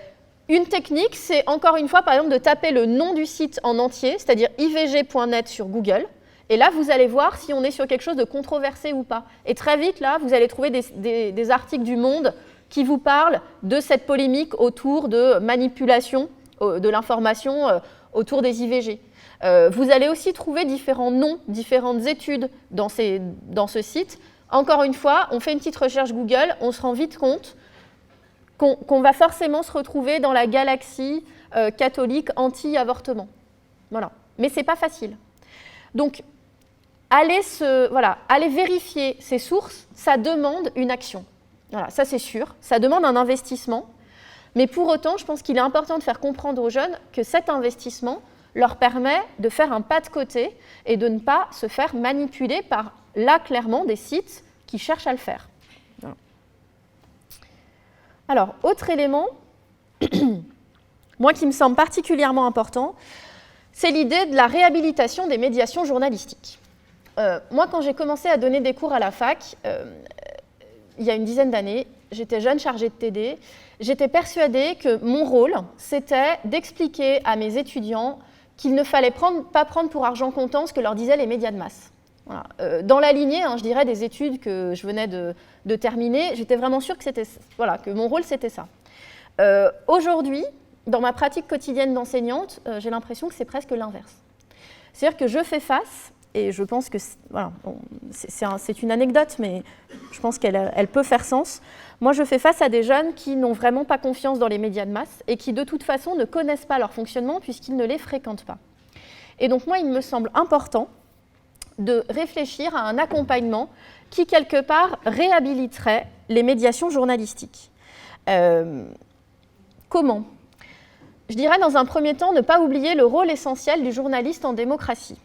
B: Une technique, c'est encore une fois, par exemple, de taper le nom du site en entier, c'est-à-dire ivg.net sur Google, et là, vous allez voir si on est sur quelque chose de controversé ou pas. Et très vite, là, vous allez trouver des articles du Monde qui vous parlent de cette polémique autour de manipulation de l'information autour des IVG. Vous allez aussi trouver différents noms, différentes études dans ce site. Encore une fois, on fait une petite recherche Google, on se rend vite compte qu'on va forcément se retrouver dans la galaxie catholique anti-avortement. Voilà. Mais ce n'est pas facile. Donc, aller vérifier ces sources, ça demande une action. Voilà, ça c'est sûr, ça demande un investissement. Mais pour autant, je pense qu'il est important de faire comprendre aux jeunes que cet investissement leur permet de faire un pas de côté et de ne pas se faire manipuler par, là, clairement, des sites qui cherchent à le faire. Voilà. Alors, autre élément, moi qui me semble particulièrement important, c'est l'idée de la réhabilitation des médiations journalistiques. Moi, quand j'ai commencé à donner des cours à la fac, il y a une dizaine d'années, j'étais jeune chargée de TD, j'étais persuadée que mon rôle, c'était d'expliquer à mes étudiants qu'il ne fallait pas prendre pour argent comptant ce que leur disaient les médias de masse. Voilà. Dans la lignée, je dirais, des études que je venais de terminer, j'étais vraiment sûre que mon rôle, c'était ça. Aujourd'hui, dans ma pratique quotidienne d'enseignante, j'ai l'impression que c'est presque l'inverse. C'est-à-dire que je fais face, et je pense que c'est une anecdote, mais je pense qu'elle peut faire sens. Moi, je fais face à des jeunes qui n'ont vraiment pas confiance dans les médias de masse et qui, de toute façon, ne connaissent pas leur fonctionnement puisqu'ils ne les fréquentent pas. Et donc, moi, il me semble important de réfléchir à un accompagnement qui, quelque part, réhabiliterait les médiations journalistiques. Comment ? Je dirais, dans un premier temps, ne pas oublier le rôle essentiel du journaliste en démocratie.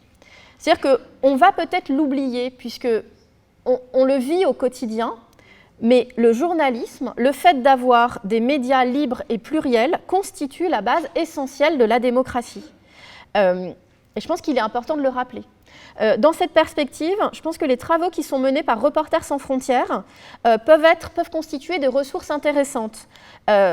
B: C'est-à-dire qu'on va peut-être l'oublier, puisqu'on le vit au quotidien, mais le journalisme, le fait d'avoir des médias libres et pluriels, constitue la base essentielle de la démocratie. Et je pense qu'il est important de le rappeler. Dans cette perspective, je pense que les travaux qui sont menés par Reporters sans frontières peuvent constituer des ressources intéressantes,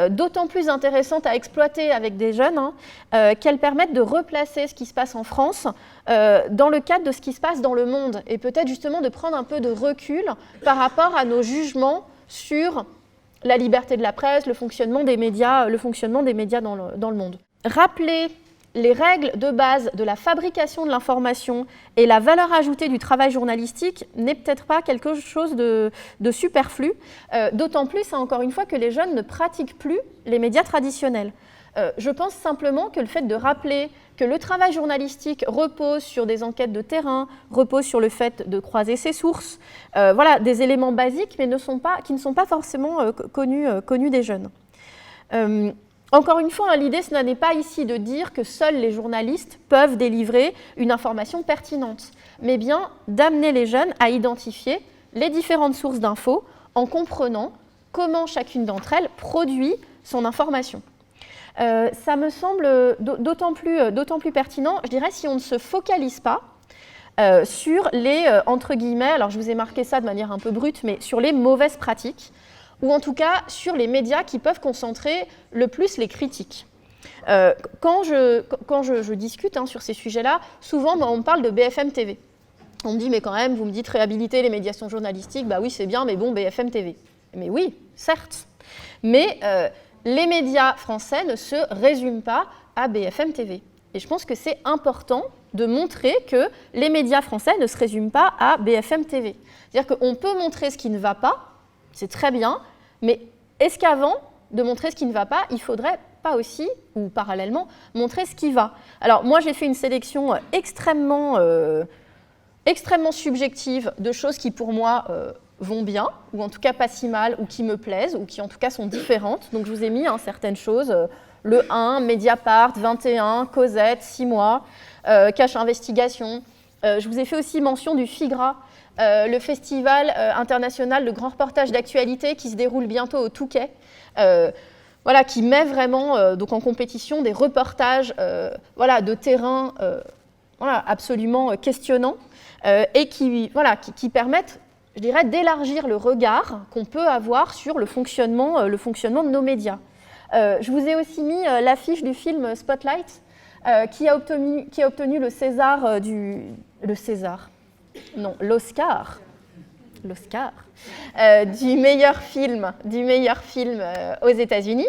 B: d'autant plus intéressantes à exploiter avec des jeunes, qu'elles permettent de replacer ce qui se passe en France dans le cadre de ce qui se passe dans le monde, et peut-être justement de prendre un peu de recul par rapport à nos jugements sur la liberté de la presse, le fonctionnement des médias dans le monde. Rappeler les règles de base de la fabrication de l'information et la valeur ajoutée du travail journalistique n'est peut-être pas quelque chose de superflu, d'autant plus, encore une fois, que les jeunes ne pratiquent plus les médias traditionnels. Je pense simplement que le fait de rappeler que le travail journalistique repose sur des enquêtes de terrain, repose sur le fait de croiser ses sources, voilà, des éléments basiques, mais qui ne sont pas forcément connus des jeunes. Encore une fois, l'idée, ce n'est pas ici de dire que seuls les journalistes peuvent délivrer une information pertinente, mais bien d'amener les jeunes à identifier les différentes sources d'infos en comprenant comment chacune d'entre elles produit son information. Ça me semble d'autant plus pertinent, je dirais, si on ne se focalise pas sur les, entre guillemets, alors je vous ai marqué ça de manière un peu brute, mais sur les mauvaises pratiques, ou en tout cas sur les médias qui peuvent concentrer le plus les critiques. Quand je discute sur ces sujets-là, souvent on me parle de BFM TV. On me dit, mais quand même, vous me dites réhabiliter les médiations journalistiques, bah oui c'est bien, mais bon, BFM TV. Mais oui, certes. Mais les médias français ne se résument pas à BFM TV. Et je pense que c'est important de montrer que les médias français ne se résument pas à BFM TV. C'est-à-dire qu'on peut montrer ce qui ne va pas, c'est très bien, mais est-ce qu'avant de montrer ce qui ne va pas, il faudrait pas aussi, ou parallèlement, montrer ce qui va? Alors moi, j'ai fait une sélection extrêmement subjective de choses qui, pour moi, vont bien, ou en tout cas pas si mal, ou qui me plaisent, ou qui en tout cas sont différentes. Donc je vous ai mis certaines choses, le 1, Mediapart, 21, Cosette, 6 mois, Cache Investigation. Je vous ai fait aussi mention du FIGRA, le festival international de grands reportages d'actualité qui se déroule bientôt au Touquet, voilà, qui met vraiment donc en compétition des reportages voilà, de terrain voilà, absolument questionnants et qui permettent, je dirais, d'élargir le regard qu'on peut avoir sur le fonctionnement de nos médias. Je vous ai aussi mis l'affiche du film Spotlight qui a obtenu le César l'Oscar du meilleur film aux États-Unis.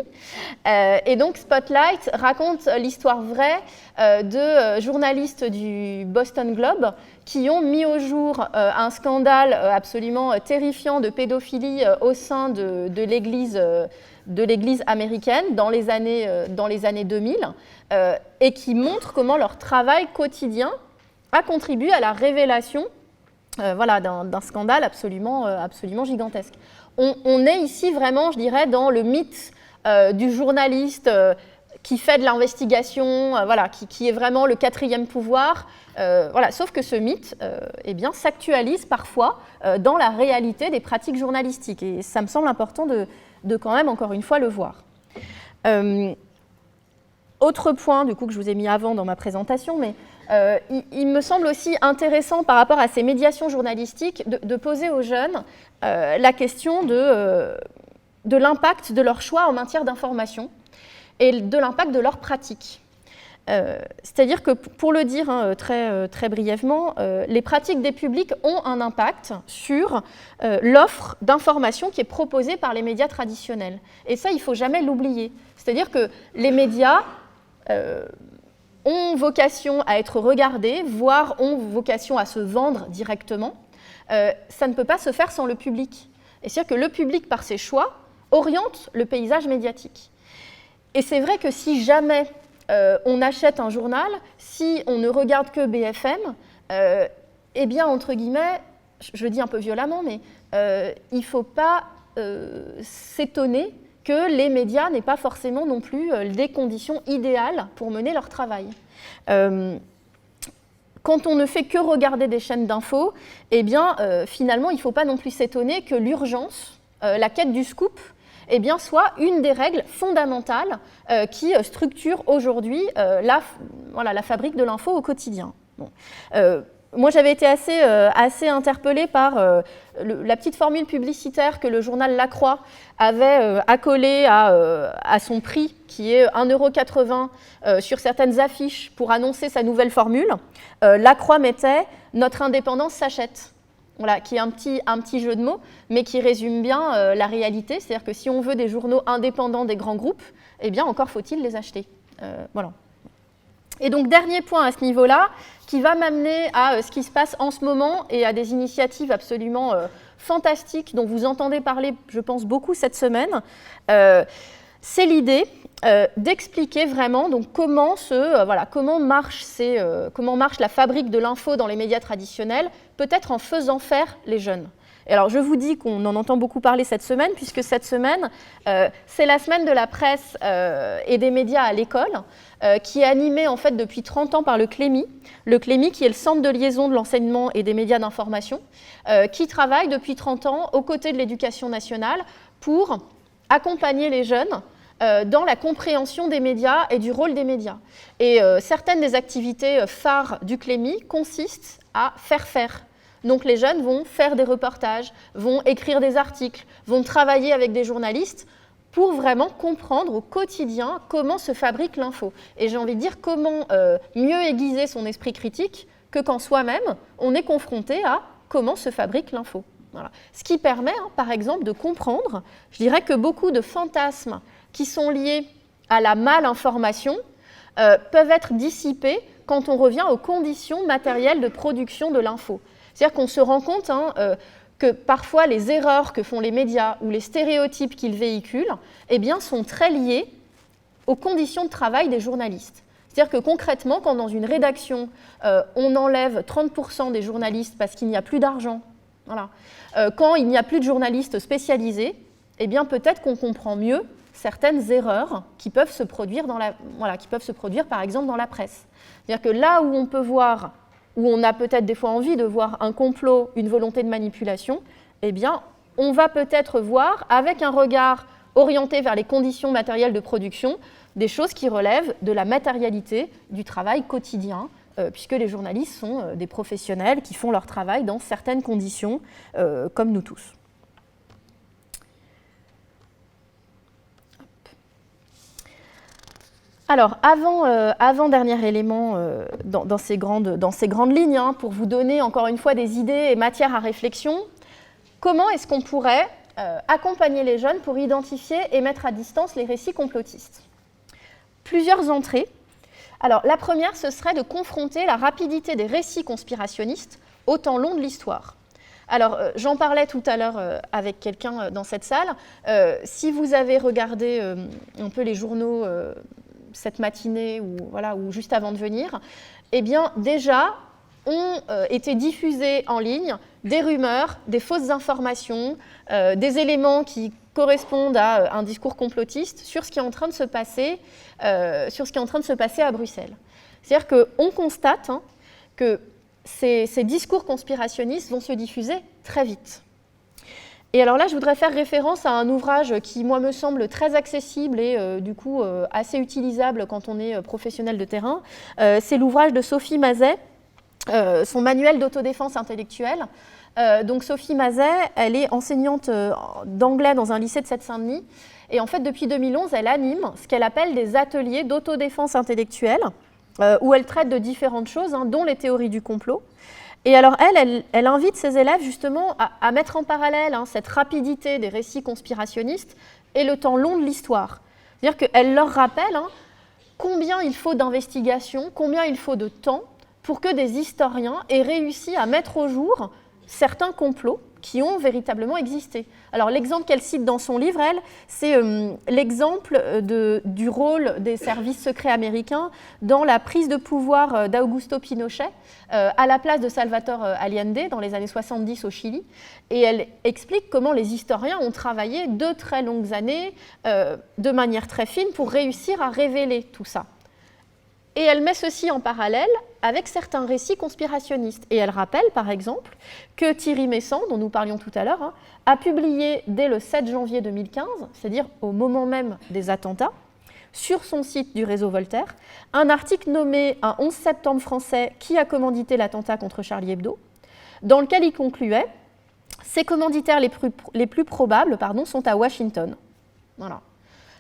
B: Et donc Spotlight raconte l'histoire vraie de journalistes du Boston Globe qui ont mis au jour un scandale absolument terrifiant de pédophilie au sein de l'Église américaine dans les années 2000 et qui montre comment leur travail quotidien a contribué à la révélation voilà, d'un scandale absolument gigantesque. On est ici vraiment, je dirais, dans le mythe du journaliste qui fait de l'investigation, voilà, qui est vraiment le quatrième pouvoir. Voilà, sauf que ce mythe eh bien, s'actualise parfois dans la réalité des pratiques journalistiques. Et ça me semble important de quand même, encore une fois, le voir. Autre point, du coup, que je vous ai mis avant dans ma présentation, mais il me semble aussi intéressant par rapport à ces médiations journalistiques de poser aux jeunes la question de l'impact de leur choix en matière d'information et de l'impact de leur pratique. C'est-à-dire que, pour le dire très brièvement, les pratiques des publics ont un impact sur l'offre d'information qui est proposée par les médias traditionnels. Et ça, il ne faut jamais l'oublier. C'est-à-dire que les médias ont vocation à être regardés, voire ont vocation à se vendre directement. Ça ne peut pas se faire sans le public. Et c'est-à-dire que le public, par ses choix, oriente le paysage médiatique. Et c'est vrai que si jamais on achète un journal, si on ne regarde que BFM, eh bien, entre guillemets, je le dis un peu violemment, mais il ne faut pas s'étonner que les médias n'aient pas forcément non plus des conditions idéales pour mener leur travail. Quand on ne fait que regarder des chaînes d'infos, eh bien, finalement, il ne faut pas non plus s'étonner que l'urgence, la quête du scoop, eh bien, soit une des règles fondamentales qui structure aujourd'hui la fabrique de l'info au quotidien. Bon. Moi, j'avais été assez interpellée par la petite formule publicitaire que le journal La Croix avait accolée à son prix, qui est 1,80 € sur certaines affiches pour annoncer sa nouvelle formule. La Croix mettait « Notre indépendance s'achète ». Voilà, qui est un petit jeu de mots, mais qui résume bien la réalité. C'est-à-dire que si on veut des journaux indépendants des grands groupes, eh bien, encore faut-il les acheter. Voilà. Et donc, dernier point à ce niveau-là, qui va m'amener à ce qui se passe en ce moment et à des initiatives absolument fantastiques dont vous entendez parler, je pense, beaucoup cette semaine, c'est l'idée d'expliquer vraiment donc, comment marche la fabrique de l'info dans les médias traditionnels, peut-être en faisant faire les jeunes. Et alors, je vous dis qu'on en entend beaucoup parler cette semaine, puisque cette semaine, c'est la semaine de la presse et des médias à l'école, qui est animée en fait depuis 30 ans par le CLEMI qui est le centre de liaison de l'enseignement et des médias d'information, qui travaille depuis 30 ans aux côtés de l'éducation nationale pour accompagner les jeunes dans la compréhension des médias et du rôle des médias. Et certaines des activités phares du CLEMI consistent à faire. Donc les jeunes vont faire des reportages, vont écrire des articles, vont travailler avec des journalistes pour vraiment comprendre au quotidien comment se fabrique l'info. Et j'ai envie de dire comment mieux aiguiser son esprit critique que quand soi-même on est confronté à comment se fabrique l'info. Voilà. Ce qui permet, par exemple, de comprendre, je dirais que beaucoup de fantasmes qui sont liés à la malinformation peuvent être dissipés quand on revient aux conditions matérielles de production de l'info. C'est-à-dire qu'on se rend compte que parfois les erreurs que font les médias ou les stéréotypes qu'ils véhiculent eh bien, sont très liés aux conditions de travail des journalistes. C'est-à-dire que concrètement, quand dans une rédaction, on enlève 30% des journalistes parce qu'il n'y a plus d'argent, voilà. Quand il n'y a plus de journalistes spécialisés, eh bien, peut-être qu'on comprend mieux certaines erreurs qui peuvent se produire, par exemple dans la presse. C'est-à-dire que là où on peut voir, où on a peut-être des fois envie de voir un complot, une volonté de manipulation, eh bien, on va peut-être voir avec un regard orienté vers les conditions matérielles de production des choses qui relèvent de la matérialité du travail quotidien, puisque les journalistes sont des professionnels qui font leur travail dans certaines conditions, comme nous tous. Alors, avant-dernier élément dans ces grandes lignes, pour vous donner encore une fois des idées et matières à réflexion, comment est-ce qu'on pourrait accompagner les jeunes pour identifier et mettre à distance les récits complotistes? Plusieurs entrées. Alors, la première, ce serait de confronter la rapidité des récits conspirationnistes au temps long de l'histoire. Alors, j'en parlais tout à l'heure avec quelqu'un dans cette salle. Si vous avez regardé un peu les journaux cette matinée ou juste avant de venir, eh bien déjà ont été diffusées en ligne des rumeurs, des fausses informations, des éléments qui correspondent à un discours complotiste sur ce qui est en train de se passer, à Bruxelles. C'est-à-dire qu'on constate que ces discours conspirationnistes vont se diffuser très vite. Et alors là, je voudrais faire référence à un ouvrage qui, moi, me semble très accessible et du coup assez utilisable quand on est professionnel de terrain. C'est l'ouvrage de Sophie Mazet, son manuel d'autodéfense intellectuelle. Donc Sophie Mazet, elle est enseignante d'anglais dans un lycée de Seine-Saint-Denis. Et en fait, depuis 2011, elle anime ce qu'elle appelle des ateliers d'autodéfense intellectuelle, où elle traite de différentes choses, dont les théories du complot. Et alors elle invite ses élèves justement à mettre en parallèle cette rapidité des récits conspirationnistes et le temps long de l'histoire. C'est-à-dire qu'elle leur rappelle combien il faut d'investigation, combien il faut de temps pour que des historiens aient réussi à mettre au jour certains complots qui ont véritablement existé. Alors l'exemple qu'elle cite dans son livre, elle, c'est l'exemple du rôle des services secrets américains dans la prise de pouvoir d'Augusto Pinochet à la place de Salvador Allende dans les années 70 au Chili. Et elle explique comment les historiens ont travaillé de très longues années de manière très fine pour réussir à révéler tout ça. Et elle met ceci en parallèle avec certains récits conspirationnistes. Et elle rappelle, par exemple, que Thierry Meyssan, dont nous parlions tout à l'heure, a publié dès le 7 janvier 2015, c'est-à-dire au moment même des attentats, sur son site du réseau Voltaire, un article nommé « Un 11 septembre français qui a commandité l'attentat contre Charlie Hebdo », dans lequel il concluait « Ces commanditaires les plus probables sont à Washington ». Voilà.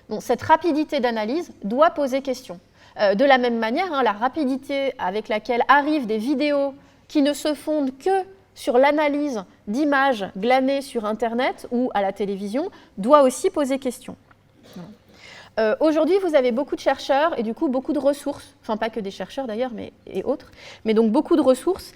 B: Donc, cette rapidité d'analyse doit poser question. De la même manière, la rapidité avec laquelle arrivent des vidéos qui ne se fondent que sur l'analyse d'images glanées sur Internet ou à la télévision doit aussi poser question. Aujourd'hui, vous avez beaucoup de chercheurs et du coup beaucoup de ressources, enfin pas que des chercheurs d'ailleurs, et autres, mais donc beaucoup de ressources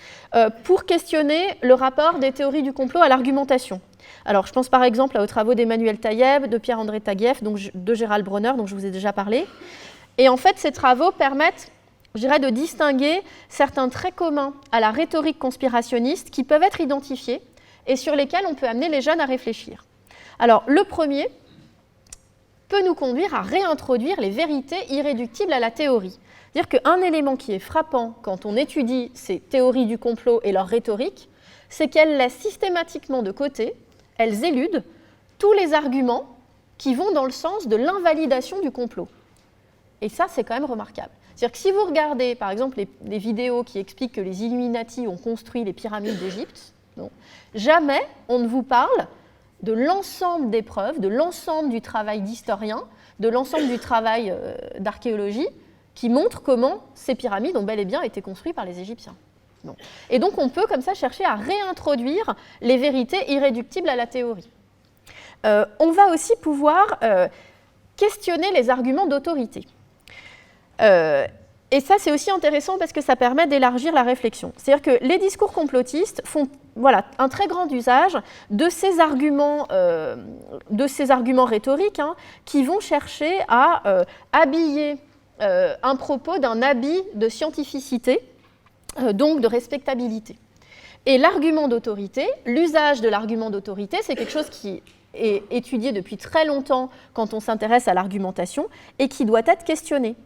B: pour questionner le rapport des théories du complot à l'argumentation. Alors, je pense par exemple aux travaux d'Emmanuel Taïeb, de Pierre-André Taguieff, de Gérald Bronner, dont je vous ai déjà parlé. Et en fait, ces travaux permettent, je dirais, de distinguer certains traits communs à la rhétorique conspirationniste qui peuvent être identifiés et sur lesquels on peut amener les jeunes à réfléchir. Alors, le premier peut nous conduire à réintroduire les vérités irréductibles à la théorie. C'est-à-dire qu'un élément qui est frappant quand on étudie ces théories du complot et leur rhétorique, c'est qu'elles laissent systématiquement de côté, elles éludent tous les arguments qui vont dans le sens de l'invalidation du complot. Et ça, c'est quand même remarquable. C'est-à-dire que si vous regardez, par exemple, les vidéos qui expliquent que les Illuminati ont construit les pyramides d'Égypte, jamais on ne vous parle de l'ensemble des preuves, de l'ensemble du travail d'historien, de l'ensemble du travail d'archéologie qui montre comment ces pyramides ont bel et bien été construites par les Égyptiens. Bon. Et donc on peut comme ça chercher à réintroduire les vérités irréductibles à la théorie. On va aussi pouvoir questionner les arguments d'autorité. Et ça, c'est aussi intéressant parce que ça permet d'élargir la réflexion. C'est-à-dire que les discours complotistes font un très grand usage de ces arguments rhétoriques qui vont chercher à habiller un propos d'un habit de scientificité, donc de respectabilité. Et l'argument d'autorité, l'usage de l'argument d'autorité, c'est quelque chose qui est étudié depuis très longtemps quand on s'intéresse à l'argumentation et qui doit être questionné.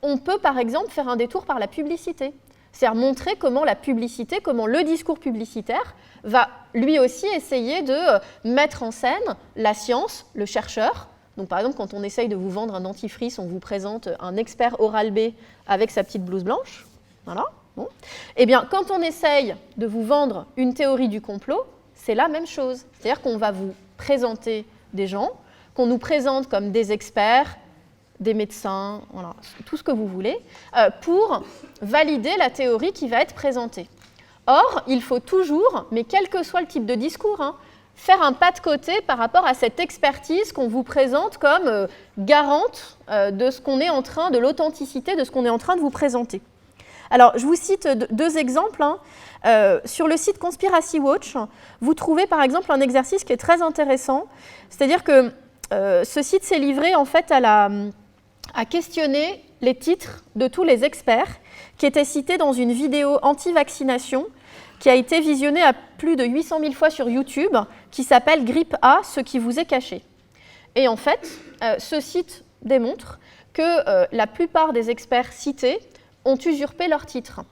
B: On peut par exemple faire un détour par la publicité, c'est-à-dire montrer comment la publicité, comment le discours publicitaire va lui aussi essayer de mettre en scène la science, le chercheur. Donc par exemple, quand on essaye de vous vendre un dentifrice, on vous présente un expert Oral-B avec sa petite blouse blanche. Voilà. Bon. Eh bien, quand on essaye de vous vendre une théorie du complot, c'est la même chose. C'est-à-dire qu'on va vous présenter des gens, qu'on nous présente comme des experts, des médecins, voilà, tout ce que vous voulez, pour valider la théorie qui va être présentée. Or, il faut toujours, mais quel que soit le type de discours, faire un pas de côté par rapport à cette expertise qu'on vous présente comme garante de ce qu'on est en train, de l'authenticité de ce qu'on est en train de vous présenter. Alors, je vous cite deux exemples. Sur le site Conspiracy Watch, vous trouvez par exemple un exercice qui est très intéressant, c'est-à-dire que ce site s'est livré en fait à questionner les titres de tous les experts qui étaient cités dans une vidéo anti-vaccination qui a été visionnée à plus de 800 000 fois sur YouTube, qui s'appelle « Grippe A, ce qui vous est caché ». Et en fait, ce site démontre que la plupart des experts cités ont usurpé leur titre.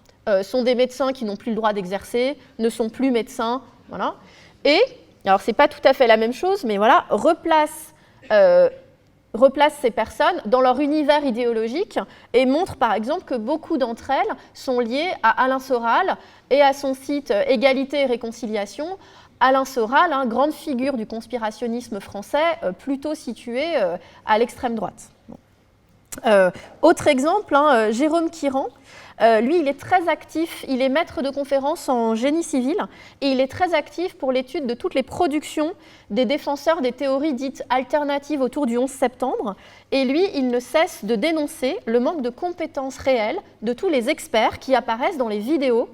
B: Sont des médecins qui n'ont plus le droit d'exercer, ne sont plus médecins, voilà. Et, alors c'est pas tout à fait la même chose, mais voilà, replace ces personnes dans leur univers idéologique et montre par exemple que beaucoup d'entre elles sont liées à Alain Soral et à son site Égalité et Réconciliation. Alain Soral, grande figure du conspirationnisme français, plutôt situé à l'extrême droite. Bon. Autre exemple, Jérôme Kiran. Lui, il est très actif, il est maître de conférences en génie civil et il est très actif pour l'étude de toutes les productions des défenseurs des théories dites alternatives autour du 11 septembre. Et lui, il ne cesse de dénoncer le manque de compétences réelles de tous les experts qui apparaissent dans les vidéos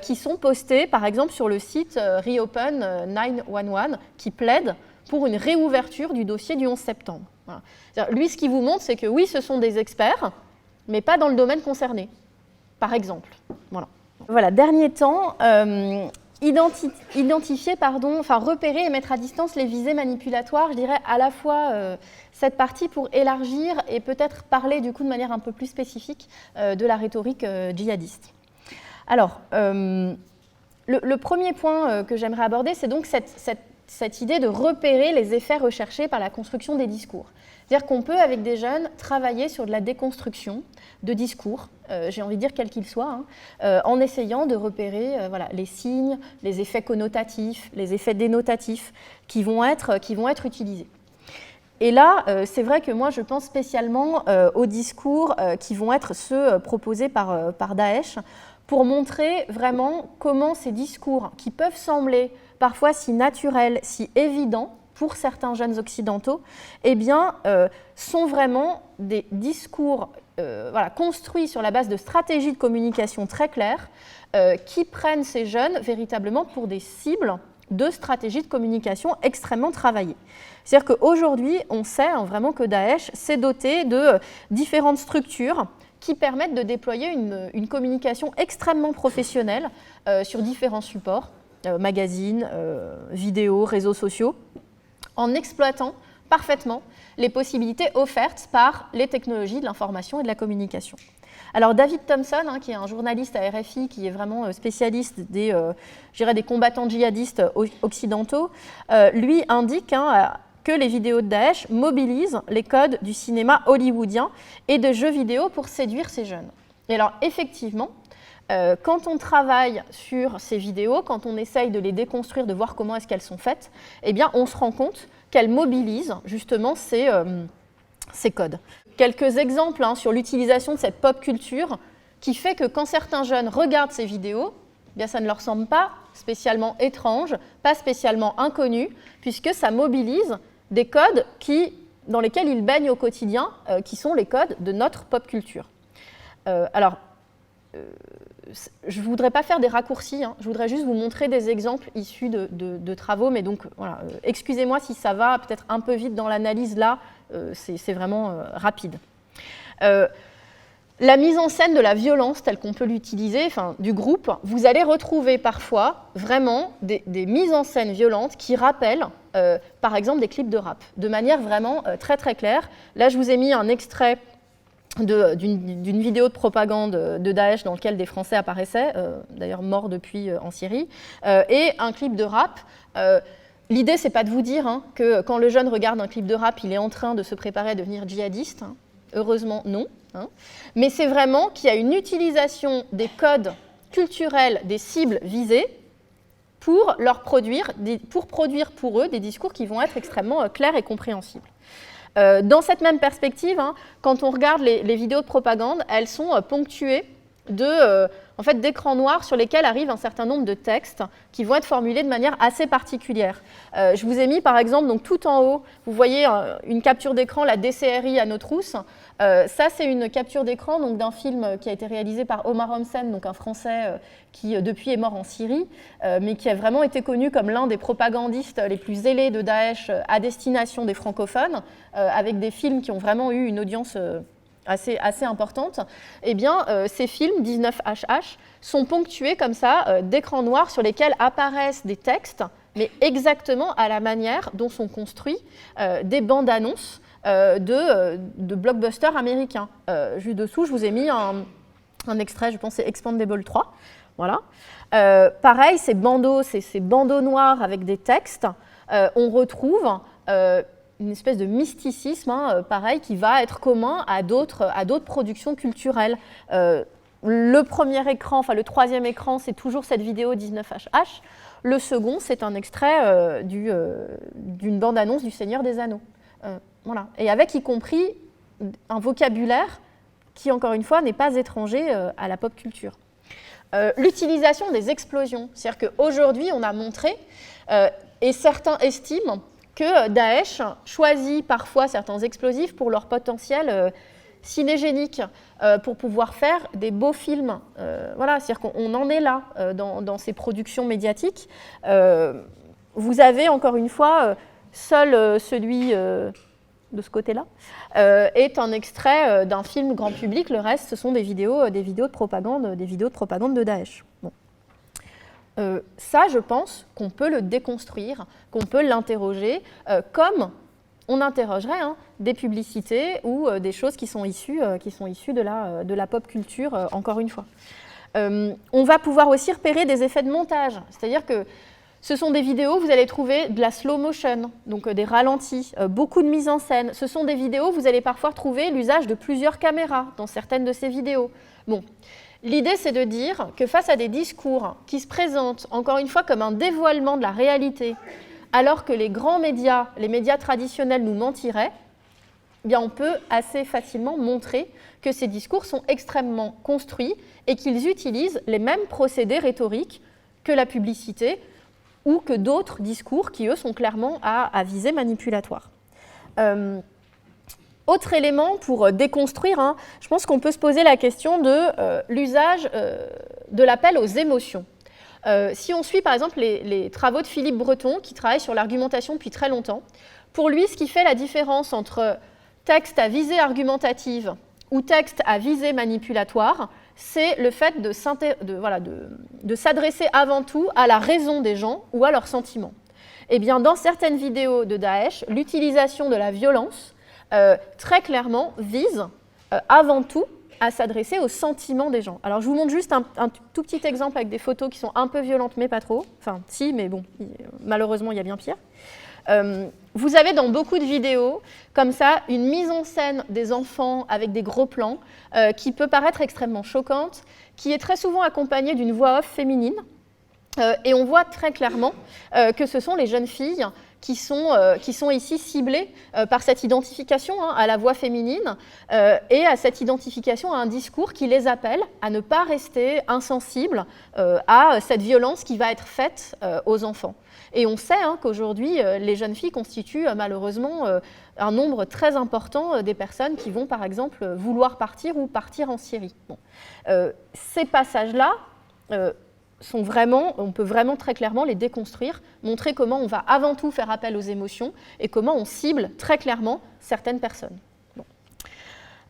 B: qui sont postées, par exemple, sur le site Reopen 911, qui plaide pour une réouverture du dossier du 11 septembre. Voilà. Lui, ce qu'il vous montre, c'est que oui, ce sont des experts, mais pas dans le domaine concerné. Par exemple. Voilà, dernier temps, repérer et mettre à distance les visées manipulatoires, je dirais à la fois cette partie pour élargir et peut-être parler du coup de manière un peu plus spécifique de la rhétorique djihadiste. Alors, le premier point que j'aimerais aborder, c'est donc cette idée de repérer les effets recherchés par la construction des discours. C'est-à-dire qu'on peut, avec des jeunes, travailler sur de la déconstruction de discours, j'ai envie de dire quels qu'ils soient, en essayant de repérer les signes, les effets connotatifs, les effets dénotatifs qui vont être utilisés. Et là, c'est vrai que moi, je pense spécialement aux discours qui vont être ceux proposés par Daesh, pour montrer vraiment comment ces discours, qui peuvent sembler parfois si naturels, si évidents, pour certains jeunes occidentaux, sont vraiment des discours construits sur la base de stratégies de communication très claires qui prennent ces jeunes véritablement pour des cibles de stratégies de communication extrêmement travaillées. C'est-à-dire qu'aujourd'hui, on sait vraiment que Daesh s'est doté de différentes structures qui permettent de déployer une communication extrêmement professionnelle sur différents supports, magazines, vidéos, réseaux sociaux, en exploitant parfaitement les possibilités offertes par les technologies de l'information et de la communication. Alors David Thompson, qui est un journaliste à RFI, qui est vraiment spécialiste des combattants djihadistes occidentaux, lui indique que les vidéos de Daesh mobilisent les codes du cinéma hollywoodien et de jeux vidéo pour séduire ces jeunes. Et alors effectivement, quand on travaille sur ces vidéos, quand on essaye de les déconstruire, de voir comment est-ce qu'elles sont faites, on se rend compte qu'elles mobilisent justement ces codes. Quelques exemples sur l'utilisation de cette pop culture qui fait que quand certains jeunes regardent ces vidéos, eh bien, ça ne leur semble pas spécialement étrange, pas spécialement inconnu, puisque ça mobilise des codes dans lesquels ils baignent au quotidien, qui sont les codes de notre pop culture. Je ne voudrais pas faire des raccourcis, hein. Je voudrais juste vous montrer des exemples issus de travaux, mais donc voilà, excusez-moi si ça va peut-être un peu vite dans l'analyse là, c'est vraiment rapide. La mise en scène de la violence telle qu'on peut l'utiliser, enfin, du groupe, vous allez retrouver parfois vraiment des mises en scène violentes qui rappellent par exemple des clips de rap, de manière vraiment très très claire. Là je vous ai mis un extrait d'une vidéo de propagande de Daesh dans laquelle des Français apparaissaient, d'ailleurs morts depuis en Syrie, et un clip de rap. L'idée, c'est pas de vous dire hein, que quand le jeune regarde un clip de rap, il est en train de se préparer à devenir djihadiste. Hein. Heureusement, non. Hein. Mais c'est vraiment qu'il y a une utilisation des codes culturels des cibles visées pour produire pour eux des discours qui vont être extrêmement clairs et compréhensibles. Dans cette même perspective, hein, quand on regarde les vidéos de propagande, elles sont ponctuées d'écrans noirs sur lesquels arrivent un certain nombre de textes qui vont être formulés de manière assez particulière. Je vous ai mis par exemple donc, tout en haut, vous voyez une capture d'écran, la DCRI à nos trousses. Ça, c'est une capture d'écran d'un film qui a été réalisé par Omar Homsen, donc un Français qui depuis est mort en Syrie, mais qui a vraiment été connu comme l'un des propagandistes les plus zélés de Daesh à destination des francophones, avec des films qui ont vraiment eu une audience assez importante. Eh bien, ces films, 19HH, sont ponctués comme ça d'écrans noirs sur lesquels apparaissent des textes, mais exactement à la manière dont sont construits des bandes annonces de blockbusters américains. Juste dessous, je vous ai mis un extrait, je pense c'est Expandable 3. Voilà. Pareil, ces bandeaux noirs avec des textes, on retrouve une espèce de mysticisme, hein, pareil, qui va être commun à d'autres productions culturelles. Le premier écran, enfin le troisième écran, c'est toujours cette vidéo 19HH. Le second, c'est un extrait d'une bande-annonce du Seigneur des Anneaux. Voilà. Et avec y compris un vocabulaire qui, encore une fois, n'est pas étranger à la pop culture. L'utilisation des explosions. C'est-à-dire qu'aujourd'hui, on a montré, et certains estiment, que Daesh choisit parfois certains explosifs pour leur potentiel cinégénique, pour pouvoir faire des beaux films. Voilà, c'est-à-dire qu'on en est là dans ces productions médiatiques. Vous avez, encore une fois, seul celui de ce côté-là est un extrait d'un film grand public. Le reste, ce sont des vidéos de propagande de Daesh. Bon. Ça, je pense qu'on peut le déconstruire, qu'on peut l'interroger comme on interrogerait des publicités ou des choses qui sont issues de la pop culture, encore une fois. On va pouvoir aussi repérer des effets de montage, c'est-à-dire que ce sont des vidéos, vous allez trouver de la slow motion, donc des ralentis, beaucoup de mise en scène. Ce sont des vidéos, vous allez parfois trouver l'usage de plusieurs caméras dans certaines de ces vidéos. Bon. L'idée, c'est de dire que face à des discours qui se présentent, encore une fois, comme un dévoilement de la réalité, alors que les grands médias, les médias traditionnels nous mentiraient, eh bien on peut assez facilement montrer que ces discours sont extrêmement construits et qu'ils utilisent les mêmes procédés rhétoriques que la publicité ou que d'autres discours qui, eux, sont clairement à visée manipulatoire. Autre élément pour déconstruire, je pense qu'on peut se poser la question de l'usage de l'appel aux émotions. Si on suit par exemple les travaux de Philippe Breton, qui travaille sur l'argumentation depuis très longtemps, pour lui, ce qui fait la différence entre texte à visée argumentative ou texte à visée manipulatoire, c'est le fait de s'adresser avant tout à la raison des gens ou à leurs sentiments. Eh bien, dans certaines vidéos de Daesh, l'utilisation de la violence très clairement vise avant tout à s'adresser aux sentiments des gens. Alors je vous montre juste un tout petit exemple avec des photos qui sont un peu violentes mais pas trop. Enfin si, mais bon, malheureusement il y a bien pire. Vous avez dans beaucoup de vidéos comme ça une mise en scène des enfants avec des gros plans qui peut paraître extrêmement choquante, qui est très souvent accompagnée d'une voix off féminine Et on voit très clairement que ce sont les jeunes filles qui sont ici ciblées par cette identification à la voix féminine et à cette identification à un discours qui les appelle à ne pas rester insensibles à cette violence qui va être faite aux enfants. Et on sait qu'aujourd'hui, les jeunes filles constituent malheureusement un nombre très important des personnes qui vont, par exemple, vouloir partir ou partir en Syrie. Bon. Ces passages-là on peut vraiment très clairement les déconstruire, montrer comment on va avant tout faire appel aux émotions et comment on cible très clairement certaines personnes. Bon.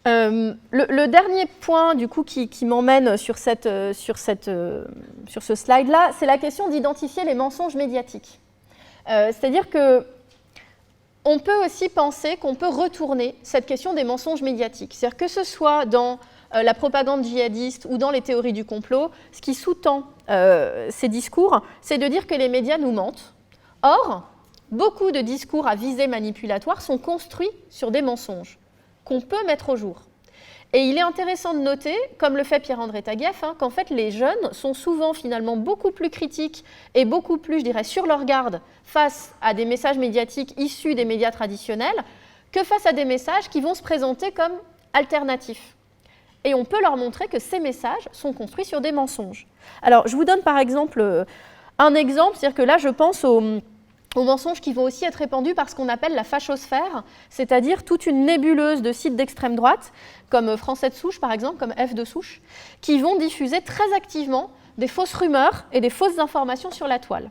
B: Le dernier point du coup, qui m'emmène sur ce slide-là, c'est la question d'identifier les mensonges médiatiques. C'est-à-dire qu'on peut aussi penser qu'on peut retourner cette question des mensonges médiatiques. C'est-à-dire que ce soit dans la propagande djihadiste ou dans les théories du complot, ce qui sous-tend ces discours, c'est de dire que les médias nous mentent. Or, beaucoup de discours à visée manipulatoire sont construits sur des mensonges qu'on peut mettre au jour. Et il est intéressant de noter, comme le fait Pierre-André Taguieff, qu'en fait les jeunes sont souvent finalement beaucoup plus critiques et beaucoup plus, je dirais, sur leur garde face à des messages médiatiques issus des médias traditionnels que face à des messages qui vont se présenter comme alternatifs. Et on peut leur montrer que ces messages sont construits sur des mensonges. Alors, je vous donne par exemple un exemple, c'est-à-dire que là, je pense aux mensonges qui vont aussi être répandus par ce qu'on appelle la fachosphère, c'est-à-dire toute une nébuleuse de sites d'extrême droite, comme Français de souche par exemple, comme F de souche, qui vont diffuser très activement des fausses rumeurs et des fausses informations sur la toile.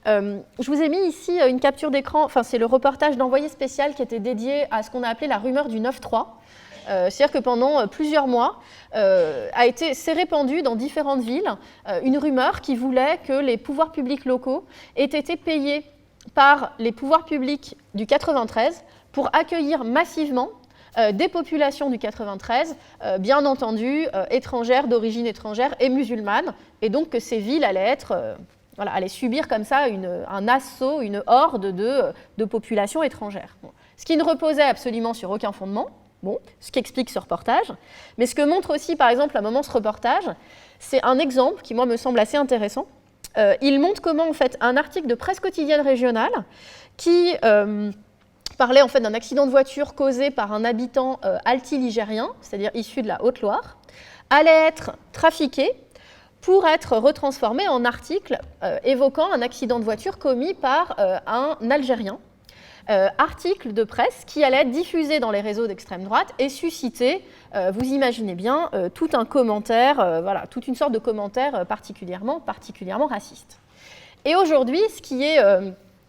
B: Je vous ai mis ici une capture d'écran, enfin c'est le reportage d'Envoyé spécial qui était dédié à ce qu'on a appelé la rumeur du 9-3. C'est-à-dire que pendant plusieurs mois, s'est répandue dans différentes villes une rumeur qui voulait que les pouvoirs publics locaux aient été payés par les pouvoirs publics du 93 pour accueillir massivement des populations du 93, bien entendu étrangères, d'origine étrangère et musulmanes, et donc que ces villes allaient allaient subir comme ça un assaut, une horde de populations étrangères. Bon. Ce qui ne reposait absolument sur aucun fondement. Bon, ce qui explique ce reportage. Mais ce que montre aussi, par exemple, à un moment ce reportage, c'est un exemple qui, moi, me semble assez intéressant. Il montre comment, en fait, un article de presse quotidienne régionale qui parlait en fait d'un accident de voiture causé par un habitant alti-ligérien, c'est-à-dire issu de la Haute-Loire, allait être trafiqué pour être retransformé en article évoquant un accident de voiture commis par un Algérien. Article de presse qui allait être diffusé dans les réseaux d'extrême droite et susciter, vous imaginez bien, tout un commentaire, toute une sorte de commentaire particulièrement raciste. Et aujourd'hui, ce qui est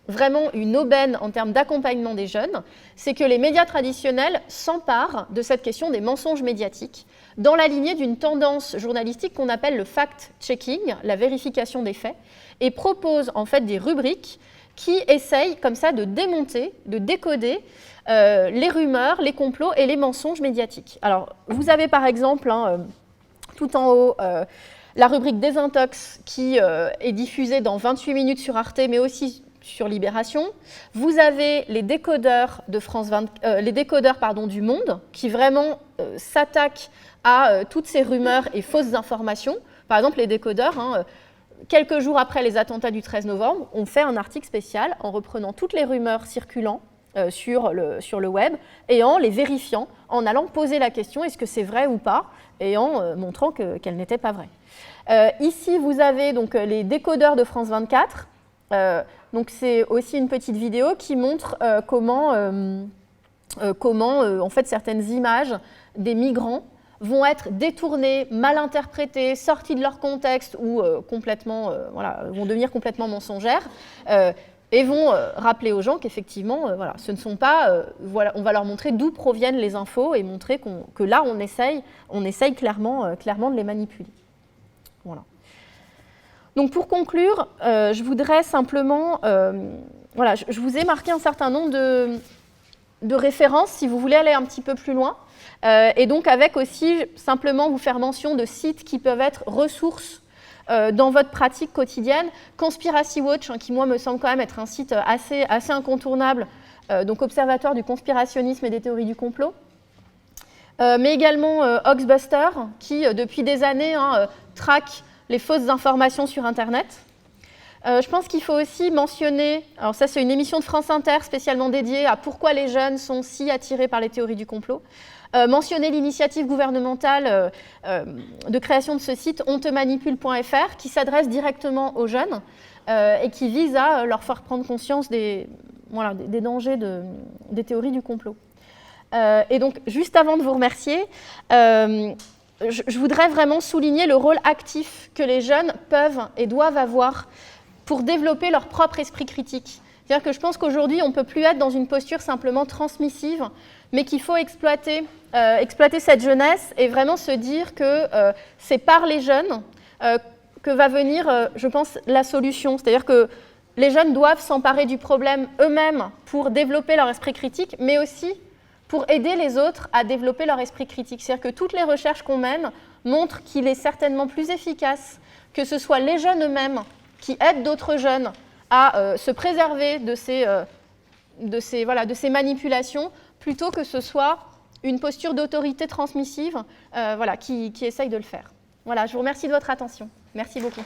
B: vraiment une aubaine en termes d'accompagnement des jeunes, c'est que les médias traditionnels s'emparent de cette question des mensonges médiatiques dans la lignée d'une tendance journalistique qu'on appelle le fact-checking, la vérification des faits, et proposent en fait des rubriques qui essayent comme ça de démonter, de décoder les rumeurs, les complots et les mensonges médiatiques. Alors, vous avez par exemple, tout en haut, la rubrique Désintox qui est diffusée dans 28 minutes sur Arte, mais aussi sur Libération. Vous avez les décodeurs, du Monde qui vraiment s'attaquent à toutes ces rumeurs et fausses informations. Par exemple, les décodeurs, quelques jours après les attentats du 13 novembre, on fait un article spécial en reprenant toutes les rumeurs circulant sur le web et en les vérifiant, en allant poser la question est-ce que c'est vrai ou pas, et en montrant qu'elle n'était pas vraie. Ici, vous avez donc les décodeurs de France 24. Donc c'est aussi une petite vidéo qui montre comment en fait, certaines images des migrants vont être détournées, mal interprétées, sorties de leur contexte ou vont devenir complètement mensongères et vont rappeler aux gens qu'effectivement, ce ne sont pas, on va leur montrer d'où proviennent les infos et montrer que là, on essaye clairement de les manipuler. Voilà. Donc pour conclure, je voudrais simplement, je vous ai marqué un certain nombre de références si vous voulez aller un petit peu plus loin. Et donc avec aussi simplement vous faire mention de sites qui peuvent être ressources dans votre pratique quotidienne. Conspiracy Watch, qui moi me semble quand même être un site assez incontournable, donc Observatoire du conspirationnisme et des théories du complot. Mais également Hoaxbuster, qui depuis des années traque les fausses informations sur Internet. Je pense qu'il faut aussi mentionner, alors ça c'est une émission de France Inter spécialement dédiée à pourquoi les jeunes sont si attirés par les théories du complot, mentionner l'initiative gouvernementale de création de ce site ontemanipule.fr qui s'adresse directement aux jeunes et qui vise à leur faire prendre conscience des dangers des théories du complot. Et donc, juste avant de vous remercier, je voudrais vraiment souligner le rôle actif que les jeunes peuvent et doivent avoir pour développer leur propre esprit critique. C'est-à-dire que je pense qu'aujourd'hui, on ne peut plus être dans une posture simplement transmissive, mais qu'il faut exploiter cette jeunesse et vraiment se dire que c'est par les jeunes que va venir, je pense, la solution. C'est-à-dire que les jeunes doivent s'emparer du problème eux-mêmes pour développer leur esprit critique, mais aussi pour aider les autres à développer leur esprit critique. C'est-à-dire que toutes les recherches qu'on mène montrent qu'il est certainement plus efficace que ce soit les jeunes eux-mêmes qui aident d'autres jeunes à se préserver de ces manipulations, plutôt que ce soit une posture d'autorité transmissive qui essaye de le faire. Voilà, je vous remercie de votre attention. Merci beaucoup.